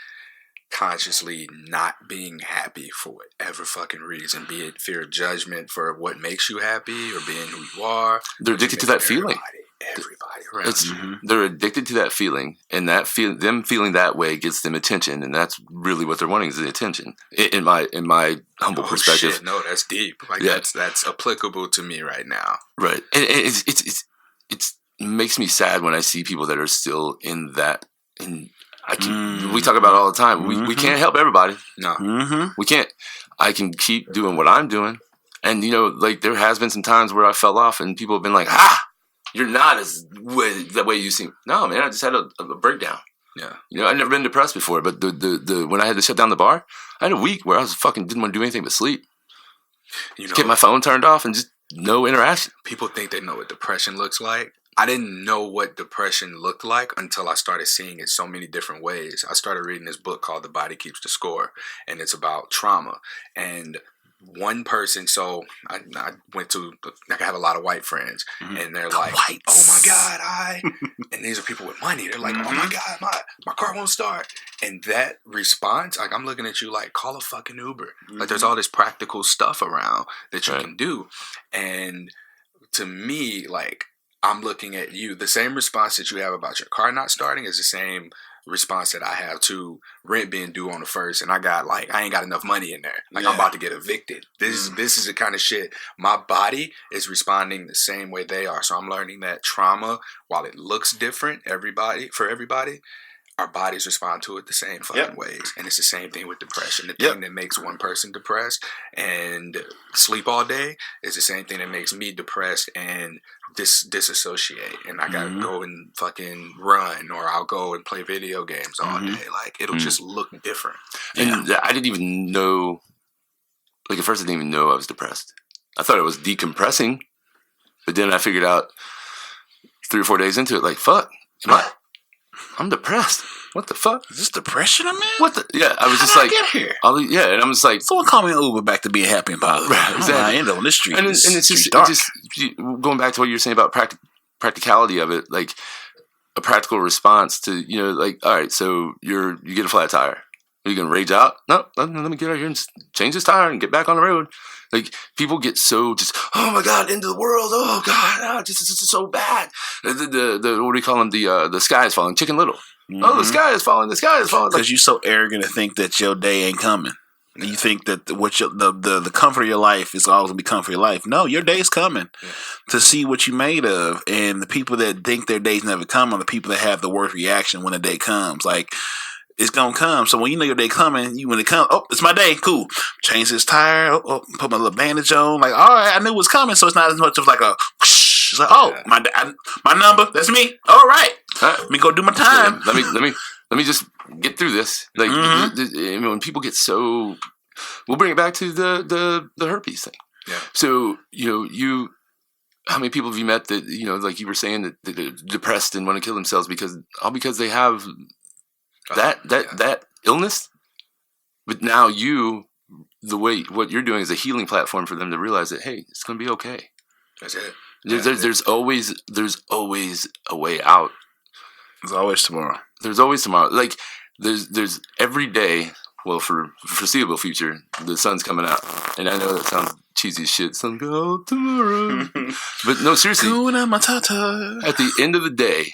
consciously not being happy for whatever fucking reason, be it fear of judgment for what makes you happy or being who you are. They're addicted to that feeling. Everybody around. They're addicted to that feeling, and them feeling that way gets them attention, and that's really what they're wanting is the attention. In my humble perspective, shit, no, that's deep. Like that's applicable to me right now. Right, and it's makes me sad when I see people that are still in that. And we talk about it all the time. We can't help everybody. No, we can't. I can keep doing what I'm doing, and like there has been some times where I fell off, and people have been like, you're not that way you seem. No, man, I just had a breakdown. Yeah. I've never been depressed before, but the when I had to shut down the bar, I had a week where I was didn't want to do anything but sleep. Get my phone turned off and just no interaction. People think they know what depression looks like. I didn't know what depression looked like until I started seeing it so many different ways. I started reading this book called The Body Keeps the Score, and it's about trauma. And one person, so I went to, I have a lot of white friends, and they're like, oh my God, and these are people with money. They're like, oh my God, my car won't start. And that response, like I'm looking at you like, call a fucking Uber. Like there's all this practical stuff around that you can do. And to me, like, I'm looking at you. The same response that you have about your car not starting is the same response that I have to rent being due on the 1st, and I ain't got enough money in there. Like I'm about to get evicted. This is the kind of shit. My body is responding the same way they are. So I'm learning that trauma, while it looks different, for everybody, our bodies respond to it the same fucking ways. And it's the same thing with depression. The thing that makes one person depressed and sleep all day is the same thing that makes me depressed and disassociate. And I gotta go and fucking run, or I'll go and play video games all day. Like, it'll just look different. And I didn't even know, like, at first I didn't even know I was depressed. I thought it was decompressing, but then I figured out 3 or 4 days into it, like, fuck, I'm depressed. What the fuck? Is this depression, man? What the? Yeah, I was just How like, did I get here? And I'm just like, Someone call me an Uber back to being happy and positive. Right, exactly. I end on this street. And it's just going back to what you were saying about practicality of it, like a practical response to, you know, like, all right, so you get a flat tire. Are you gonna rage out? No, let me get out here and just change this tire and get back on the road. Like, people get so just, oh my god, end of the world, oh god, this is so bad. The what do we call them? The sky is falling, Chicken Little. Oh, the sky is falling. Because you're so arrogant to think that your day ain't coming. You think that the comfort of your life is always gonna be comfort of your life. No, your day's coming to see what you made of. And the people that think their day's never come are the people that have the worst reaction when the day comes. Like, it's gonna come. So when you know your day coming, when it comes, oh, it's my day. Cool. Change this tire. Put my little bandage on. Like, all right, I knew it was coming. So it's not as much of like a whoosh. It's like, oh, my number. That's me. All right. Let me go do my time. Yeah, let me just get through this. Like, when people get so, we'll bring it back to the herpes thing. Yeah. So, you know, how many people have you met that, you know, like you were saying, that they're depressed and want to kill themselves because they have that illness? But now what you're doing is a healing platform for them to realize that, hey, it's going to be okay. That's it. There's always a way out. There's always tomorrow. There's always tomorrow. Like, there's every day. Well, for foreseeable future, the sun's coming out, and I know that sounds cheesy as shit. Sun go out tomorrow, but no, seriously. At the end of the day,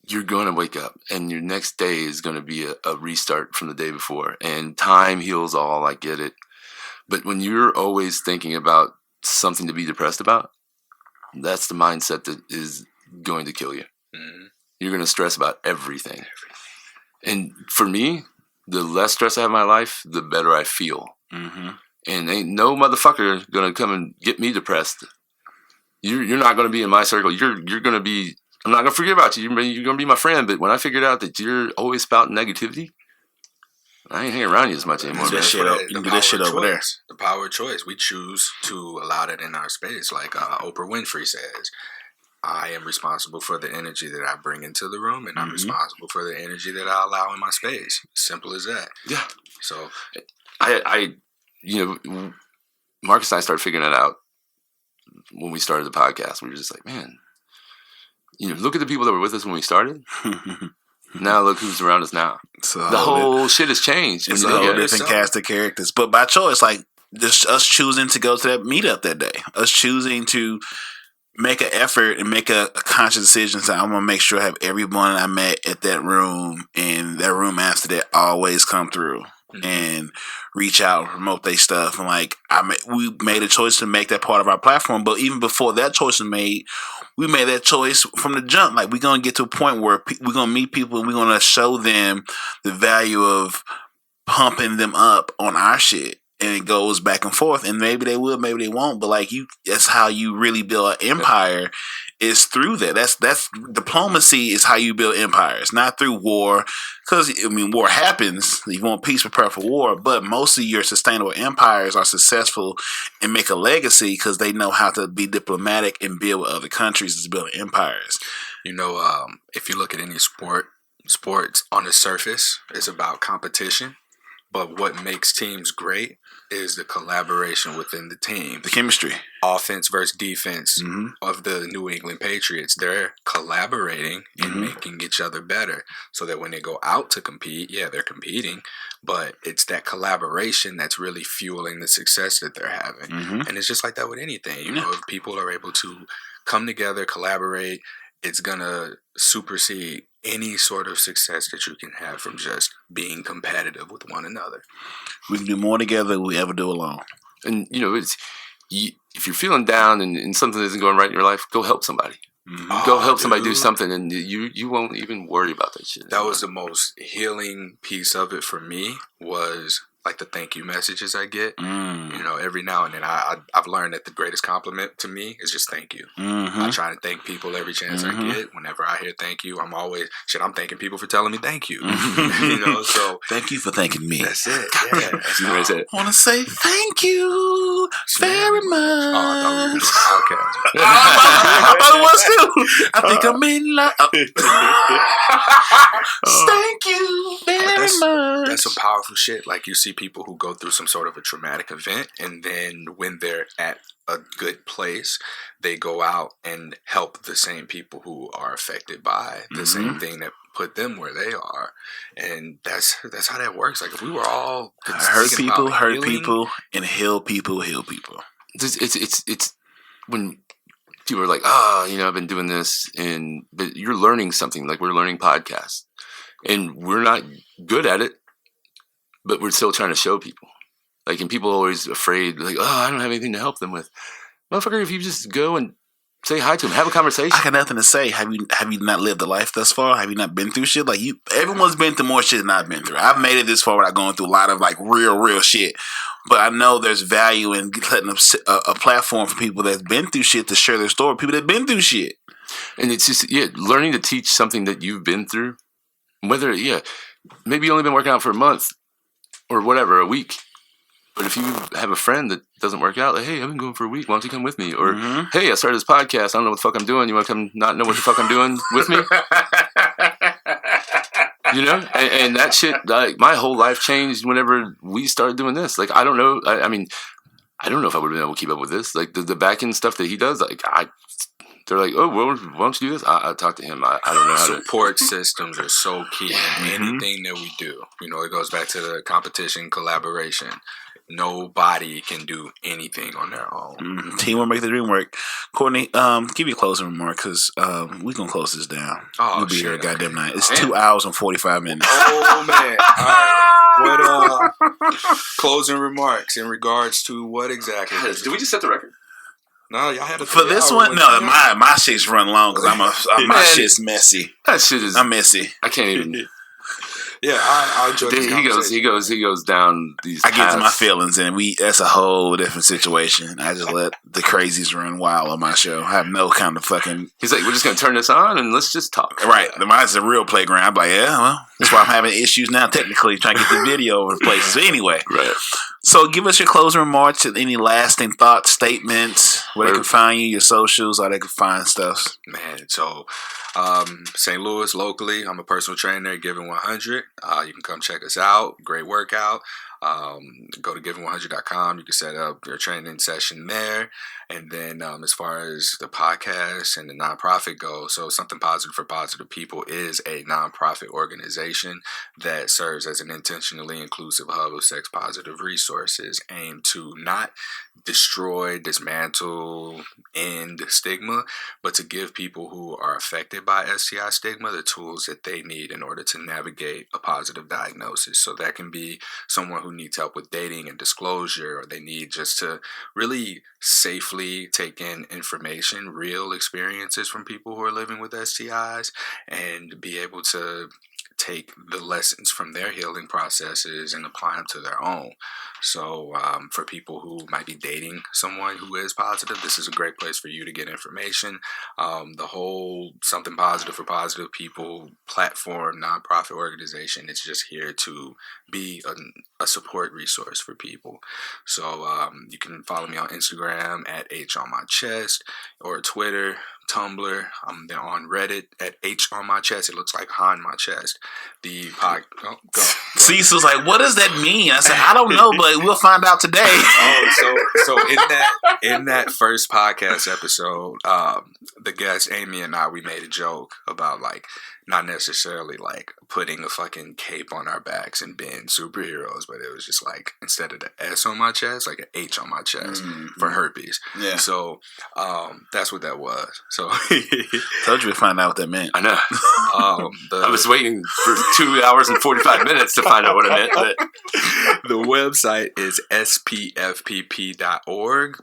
you're going to wake up, and your next day is going to be a restart from the day before. And time heals all. I get it, but when you're always thinking about something to be depressed about, that's the mindset that is going to kill you. You're going to stress about everything. And for me, the less stress I have in my life, the better I feel. And ain't no motherfucker going to come and get me depressed. You're not going to be in my circle. You're going to be, I'm not going to forget about you. You're going to be my friend. But when I figured out that you're always spouting negativity, I ain't hanging around you as much anymore. You can do that shit over there. The power of choice. We choose to allow that in our space. Like Oprah Winfrey says, I am responsible for the energy that I bring into the room, and I'm responsible for the energy that I allow in my space. Simple as that. Yeah. So, I you know, Marcus and I started figuring that out when we started the podcast. We were just like, man, you know, look at the people that were with us when we started. Now look who's around us now. The whole shit has changed. It's a whole different cast of characters. But by choice, like, just us choosing to go to that meetup that day, us choosing to make an effort and make a conscious decision. So I'm gonna make sure I have everyone I met at that room and that room after that always come through and reach out and promote their stuff. And like, we made a choice to make that part of our platform. But even before that choice was made, we made that choice from the jump. Like, we're gonna get to a point where we're gonna meet people and we're gonna show them the value of pumping them up on our shit. And it goes back and forth, and maybe they will, maybe they won't. But like, that's how you really build an empire, is through that. That's diplomacy is how you build empires, not through war. Because I mean, war happens. You want peace, prepare for war. But most of your sustainable empires are successful and make a legacy because they know how to be diplomatic and build with other countries to build empires. You know, if you look at any sports on the surface, it's about competition. But what makes teams great is the collaboration within the team. The chemistry. Offense versus defense of the New England Patriots. They're collaborating and making each other better so that when they go out to compete, yeah, they're competing, but it's that collaboration that's really fueling the success that they're having. And it's just like that with anything. You know, if people are able to come together, collaborate, it's going to supersede any sort of success that you can have from just being competitive with one another. We can do more together than we ever do alone. And, you know, if you're feeling down and something isn't going right in your life, go help somebody. Go help somebody do something, and you won't even worry about that shit. That was the most healing piece of it for me, was like the thank you messages I get. Every now and then. I've learned that the greatest compliment to me is just thank you. I try to thank people every chance I get. Whenever I hear thank you, I'm thanking people for telling me thank you. So thank you for thanking me. That's it. Yeah. I want to say thank you very much. Oh, I thought it was too. I think I'm in love. Thank you very much. That's some powerful shit. Like, you see people who go through some sort of a traumatic event, and then when they're at a good place, they go out and help the same people who are affected by the same thing that put them where they are. And that's how that works. Like, if we were all hurt people, and heal people. It's when people are like, I've been doing this, but you're learning something. Like, we're learning podcasts, and we're not good at it, but we're still trying to show people. Like, and people are always afraid, like, I don't have anything to help them with. Motherfucker, if you just go and say hi to them, have a conversation. I got nothing to say. Have you not lived a life thus far? Have you not been through shit? Like, everyone's been through more shit than I've been through. I've made it this far without going through a lot of, like, real shit. But I know there's value in letting a platform for people that's been through shit to share their story. People that've been through shit. And it's just, learning to teach something that you've been through. Whether, maybe you only been working out for a month or whatever, a week. But if you have a friend that doesn't work out, like, hey, I've been going for a week. Why don't you come with me? Or, hey, I started this podcast. I don't know what the fuck I'm doing. You want to come not know what the fuck I'm doing with me? And that shit, like, my whole life changed whenever we started doing this. Like, I don't know. I mean, I don't know if I would have been able to keep up with this. Like, the back end stuff that he does, like, they're like, oh, well, why don't you do this? I talk to him. I don't know how to. Support systems are so key in anything that we do. It goes back to the competition, collaboration. Nobody can do anything on their own. Teamwork make the dream work. Courtney, give you a closing remark, because we're going to close this down. We'll be here a goddamn night. It's 2 hours and 45 minutes. Oh, man. All right. What closing remarks in regards to what exactly? Did we just set the record? No, y'all had for this one. No, my shit's run long because my shit's messy. That shit is. I'm messy. I can't even. Yeah, I enjoy this. He goes down these. I get to my feelings, and that's a whole different situation. I just let the crazies run wild on my show. I have no kind of fucking. He's like, we're just gonna turn this on and let's just talk. Right, mine's a real playground. I'm like, that's why I'm having issues now. Technically, trying to get the video over places. Anyway, right. So, give us your closing remarks and any lasting thoughts, statements, where they can find you, your socials, how they can find stuff. Man, so St. Louis, locally, I'm a personal trainer at Giving 100. You can come check us out. Great workout. Go to giving100.com. You can set up your training session there. And then as far as the podcast and the nonprofit goes, so Something Positive for Positive People is a nonprofit organization that serves as an intentionally inclusive hub of sex positive resources aimed to not destroy, dismantle, end stigma, but to give people who are affected by STI stigma the tools that they need in order to navigate a positive diagnosis. So that can be someone who needs help with dating and disclosure, or they need just to really safely take in information, real experiences from people who are living with STIs, and be able to take the lessons from their healing processes and apply them to their own. So for people who might be dating someone who is positive, this is a great place for you to get information. The whole Something Positive for Positive People platform, nonprofit organization, is just here to be a support resource for people. So you can follow me on Instagram at HOnMyChest, or Twitter, Tumblr. I'm on Reddit at HOnMyChest. It looks like on my chest. The go. Cecil's like, what does that mean? I said, I don't know, but we'll find out today. So in that first podcast episode, the guest Amy and I, we made a joke about, like, not necessarily like putting a fucking cape on our backs and being superheroes, but it was just like, instead of the S on my chest, like an H on my chest for herpes. Yeah. So that's what that was. So told you to find out what that meant. I know. I was waiting for 2 hours and 45 minutes to find out what it meant. But the website is spfpp.org,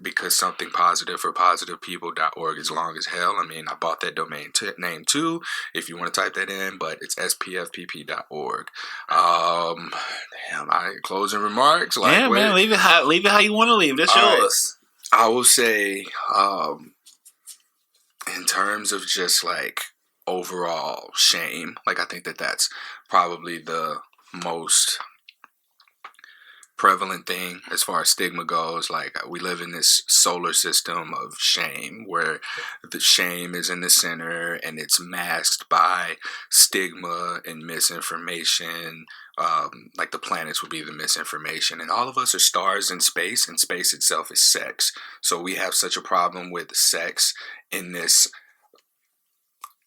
because Something Positive for Positive People.org is long as hell. well. I mean, I bought that domain name too, if you want to type that in, but it's spfpp.org. Closing remarks? Man, leave it how you want to leave. That's yours. Right. I will say, in terms of just like overall shame, like I think that's probably the most prevalent thing as far as stigma goes. Like, we live in this solar system of shame where the shame is in the center and it's masked by stigma and misinformation. Like the planets would be the misinformation, and all of us are stars in space, and space itself is sex. So we have such a problem with sex in this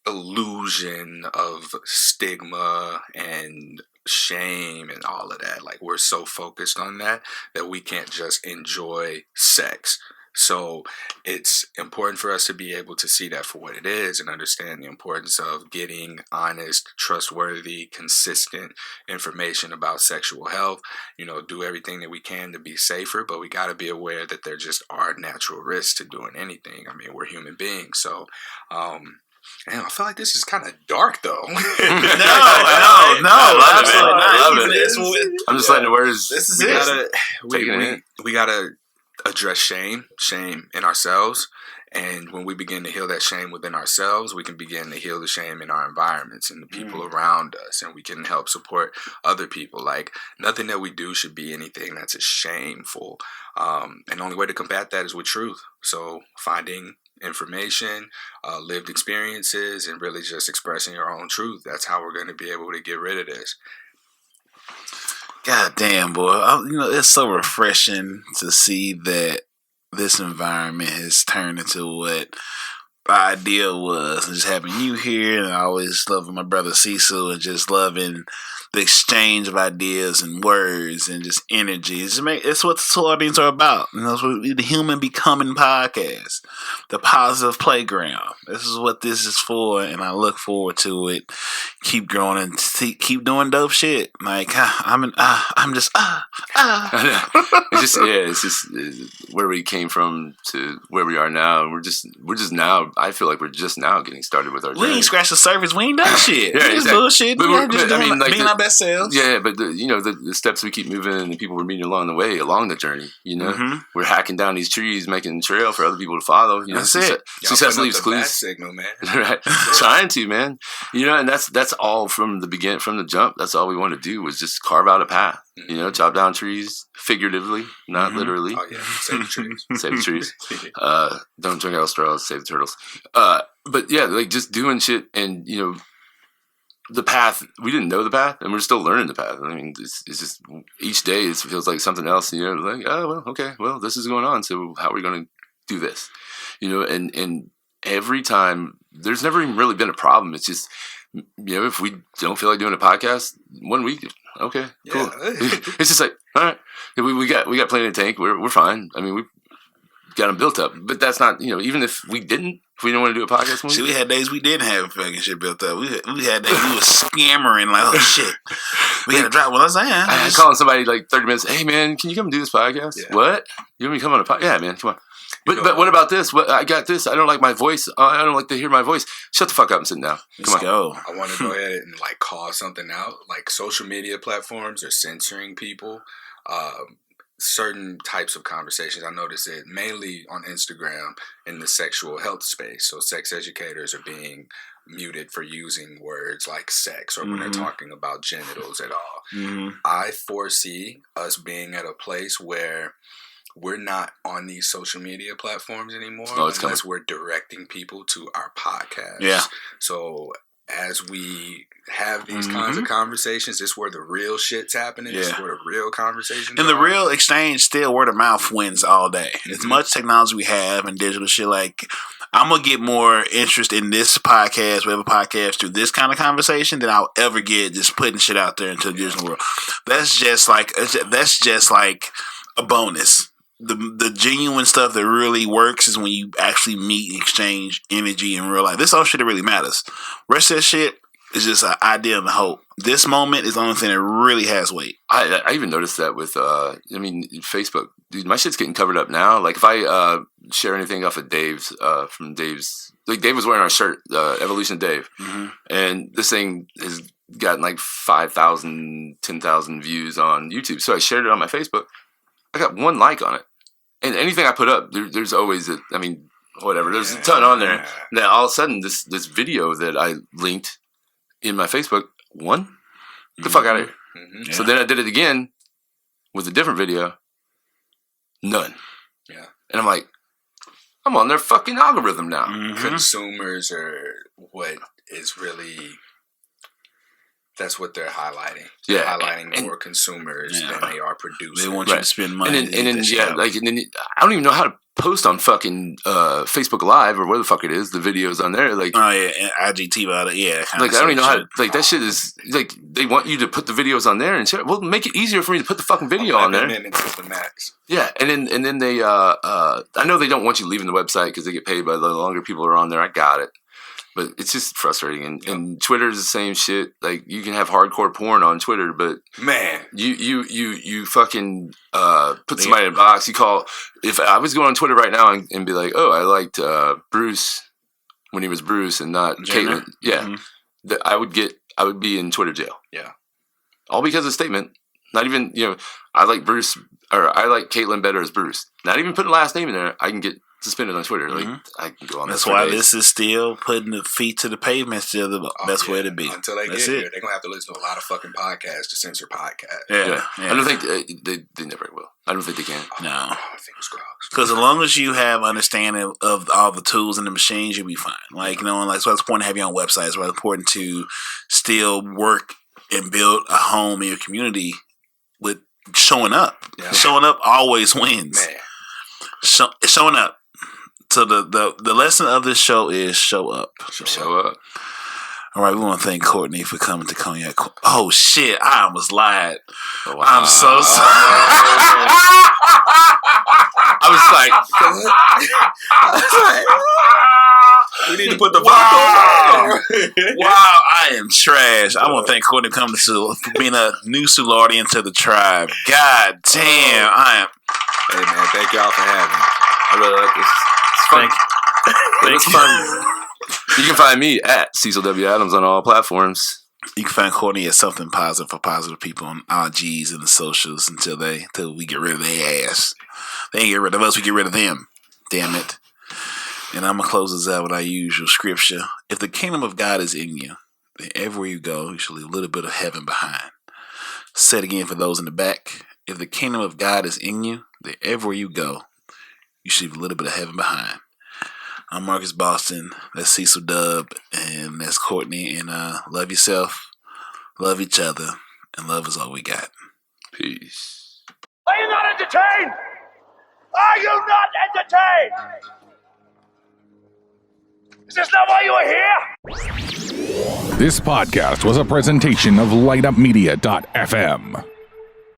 illusion of stigma and shame and all of that. Like, we're so focused on that we can't just enjoy sex. So it's important for us to be able to see that for what it is and understand the importance of getting honest, trustworthy, consistent information about sexual health. Do everything that we can to be safer, but we got to be aware that there just are natural risks to doing anything. I mean, we're human beings. So, man, I feel like this is kind of dark, though. No, absolutely not. I'm just letting the words. This is it. We gotta address shame in ourselves, and when we begin to heal that shame within ourselves, we can begin to heal the shame in our environments and the people around us, and we can help support other people. Like, nothing that we do should be anything that's shameful, and the only way to combat that is with truth. So finding information, lived experiences, and really just expressing your own truth. That's how we're going to be able to get rid of this. God damn, boy. It's so refreshing to see that this environment has turned into what the ideal was. And just having you here, and I always loving my brother Cecil, and just loving the exchange of ideas and words and just energy. It's what the Soulardians are about. That's what the Human Becoming Podcast, the positive playground. This is what this is for, and I look forward to it. Keep growing and keep doing dope shit. Like, it's just where we came from to where we are now. We're just now. I feel like we're just now getting started with our journey. We ain't scratched the surface. We ain't done shit. Yeah, It's bullshit. Being our best selves. Yeah, but the steps we keep moving and the people we're meeting along the way, along the journey. We're hacking down these trees, making a trail for other people to follow. That's it. Success leaves clues. Signal, man. Right, trying to, man. And that's all from the beginning, from the jump. That's all we want to do was just carve out a path. Chop down trees, figuratively, not literally. Oh yeah, save the trees. Save the trees. Don't drink out of straws. Save the turtles. But yeah, like just doing shit, and the path. We didn't know the path, and we're still learning the path. I mean, it's just each day it feels like something else. Like, oh well, okay, well this is going on. So how are we going to do this? And every time there's never even really been a problem. It's just if we don't feel like doing a podcast 1 week, okay, cool. It's just like, all right, we got plenty in the tank. We're fine. I mean, we got them built up, but that's not even if we didn't want to do a podcast. See, we had days we didn't have fucking shit built up. We had days we was scammering like, oh shit, we gotta drop. Well, I was saying, I calling somebody like 30 minutes. Hey man, can you come and do this podcast? Yeah. What? You want me to come on a podcast? Yeah, man, come on. But what about this? I got this. I don't like my voice. I don't like to hear my voice. Shut the fuck up and sit down. Come on. Go. I want to go ahead and call something out. Like, social media platforms are censoring people. Certain types of conversations. I notice it mainly on Instagram in the sexual health space. So sex educators are being muted for using words like sex or when they're talking about genitals at all. I foresee us being at a place where we're not on these social media platforms anymore unless we're directing people to our podcast. Yeah. So as we have these kinds of conversations, this is where the real shit's happening. This is where the real conversations and the real exchange, still word of mouth wins all day. As much technology we have and digital shit, like, I'm going to get more interest in this podcast, whatever podcast, through this kind of conversation than I'll ever get just putting shit out there into the digital world. That's just like a bonus. The genuine stuff that really works is when you actually meet and exchange energy in real life. This all shit that really matters. Rest of that shit is just an idea and a hope. This moment is the only thing that really has weight. I even noticed that with Facebook. Dude, my shit's getting covered up now. Like, if I share anything off of Dave's from Dave's like Dave was wearing our shirt, Evolution Dave, and this thing has gotten like 5,000, 10,000 views on YouTube. So I shared it on my Facebook. I got 1 like on it, and anything I put up, there's always whatever. There's a ton on there. Now all of a sudden, this video that I linked in my Facebook, get the fuck out of here. So then I did it again with a different video, none. Yeah, and I'm like, I'm on their fucking algorithm now. Consumers are what is really. That's what they're highlighting. They're highlighting more consumers than they are producers. They want you to spend money. And then I don't even know how to post on fucking Facebook Live or where the fuck it is. The videos on there, like and IGTV about it. Yeah, I don't even know how to, like that shit is like they want you to put the videos on there and share. Well, make it easier for me to put the fucking video on there. The max. Yeah, and then they I know they don't want you leaving the website because they get paid by the longer people are on there. I got it. But it's just frustrating, and Twitter's the same shit. Like you can have hardcore porn on Twitter, but man, you fucking put somebody in a box. You call. If I was going on Twitter right now and be like, oh, I liked Bruce when he was Bruce and not Caitlyn. Yeah, I would be in Twitter jail. Yeah, all because of a statement. Not even I like Bruce or I like Caitlyn better as Bruce. Not even putting last name in there. I can get suspended on Twitter. Like I can go on. That's why this is still putting the feet to the pavement. Still the best way to be. Until they get here, they're gonna have to listen to a lot of fucking podcasts to censor podcasts. Yeah. I don't think they never will. I don't think they can. No, fingers crossed. Because as long as you have understanding of all the tools and the machines, you'll be fine. Like so it's important to have your own websites. It's important to still work and build a home in your community with showing up. Yeah. Showing up always wins. Man. Showing up. So the lesson of this show is show up. Show up. All right, we want to thank Courtney for coming to Cognac. Oh shit, I almost lied. Oh, wow. I'm so sorry. I was like, we need to put the wow. Wow, I am trash. I want to thank Courtney for coming for being a new Soulardian to the tribe. God damn, I am. Hey man, thank y'all for having me. I really like this. It's fun. You can find me at Cecil W. Adams on all platforms. You can find Courtney at Something Positive for Positive People on IGs and the socials until we get rid of their ass. They ain't get rid of us, we get rid of them. Damn it. And I'm going to close this out with our usual scripture. If the kingdom of God is in you, then everywhere you go, you should leave a little bit of heaven behind. Say it again for those in the back. If the kingdom of God is in you, then everywhere you go, you should leave a little bit of heaven behind. I'm Marcus Boston. That's Cecil Dub. And that's Courtney. And love yourself, love each other, and love is all we got. Peace. Are you not entertained? Are you not entertained? Is this not why you are here? This podcast was a presentation of lightupmedia.fm.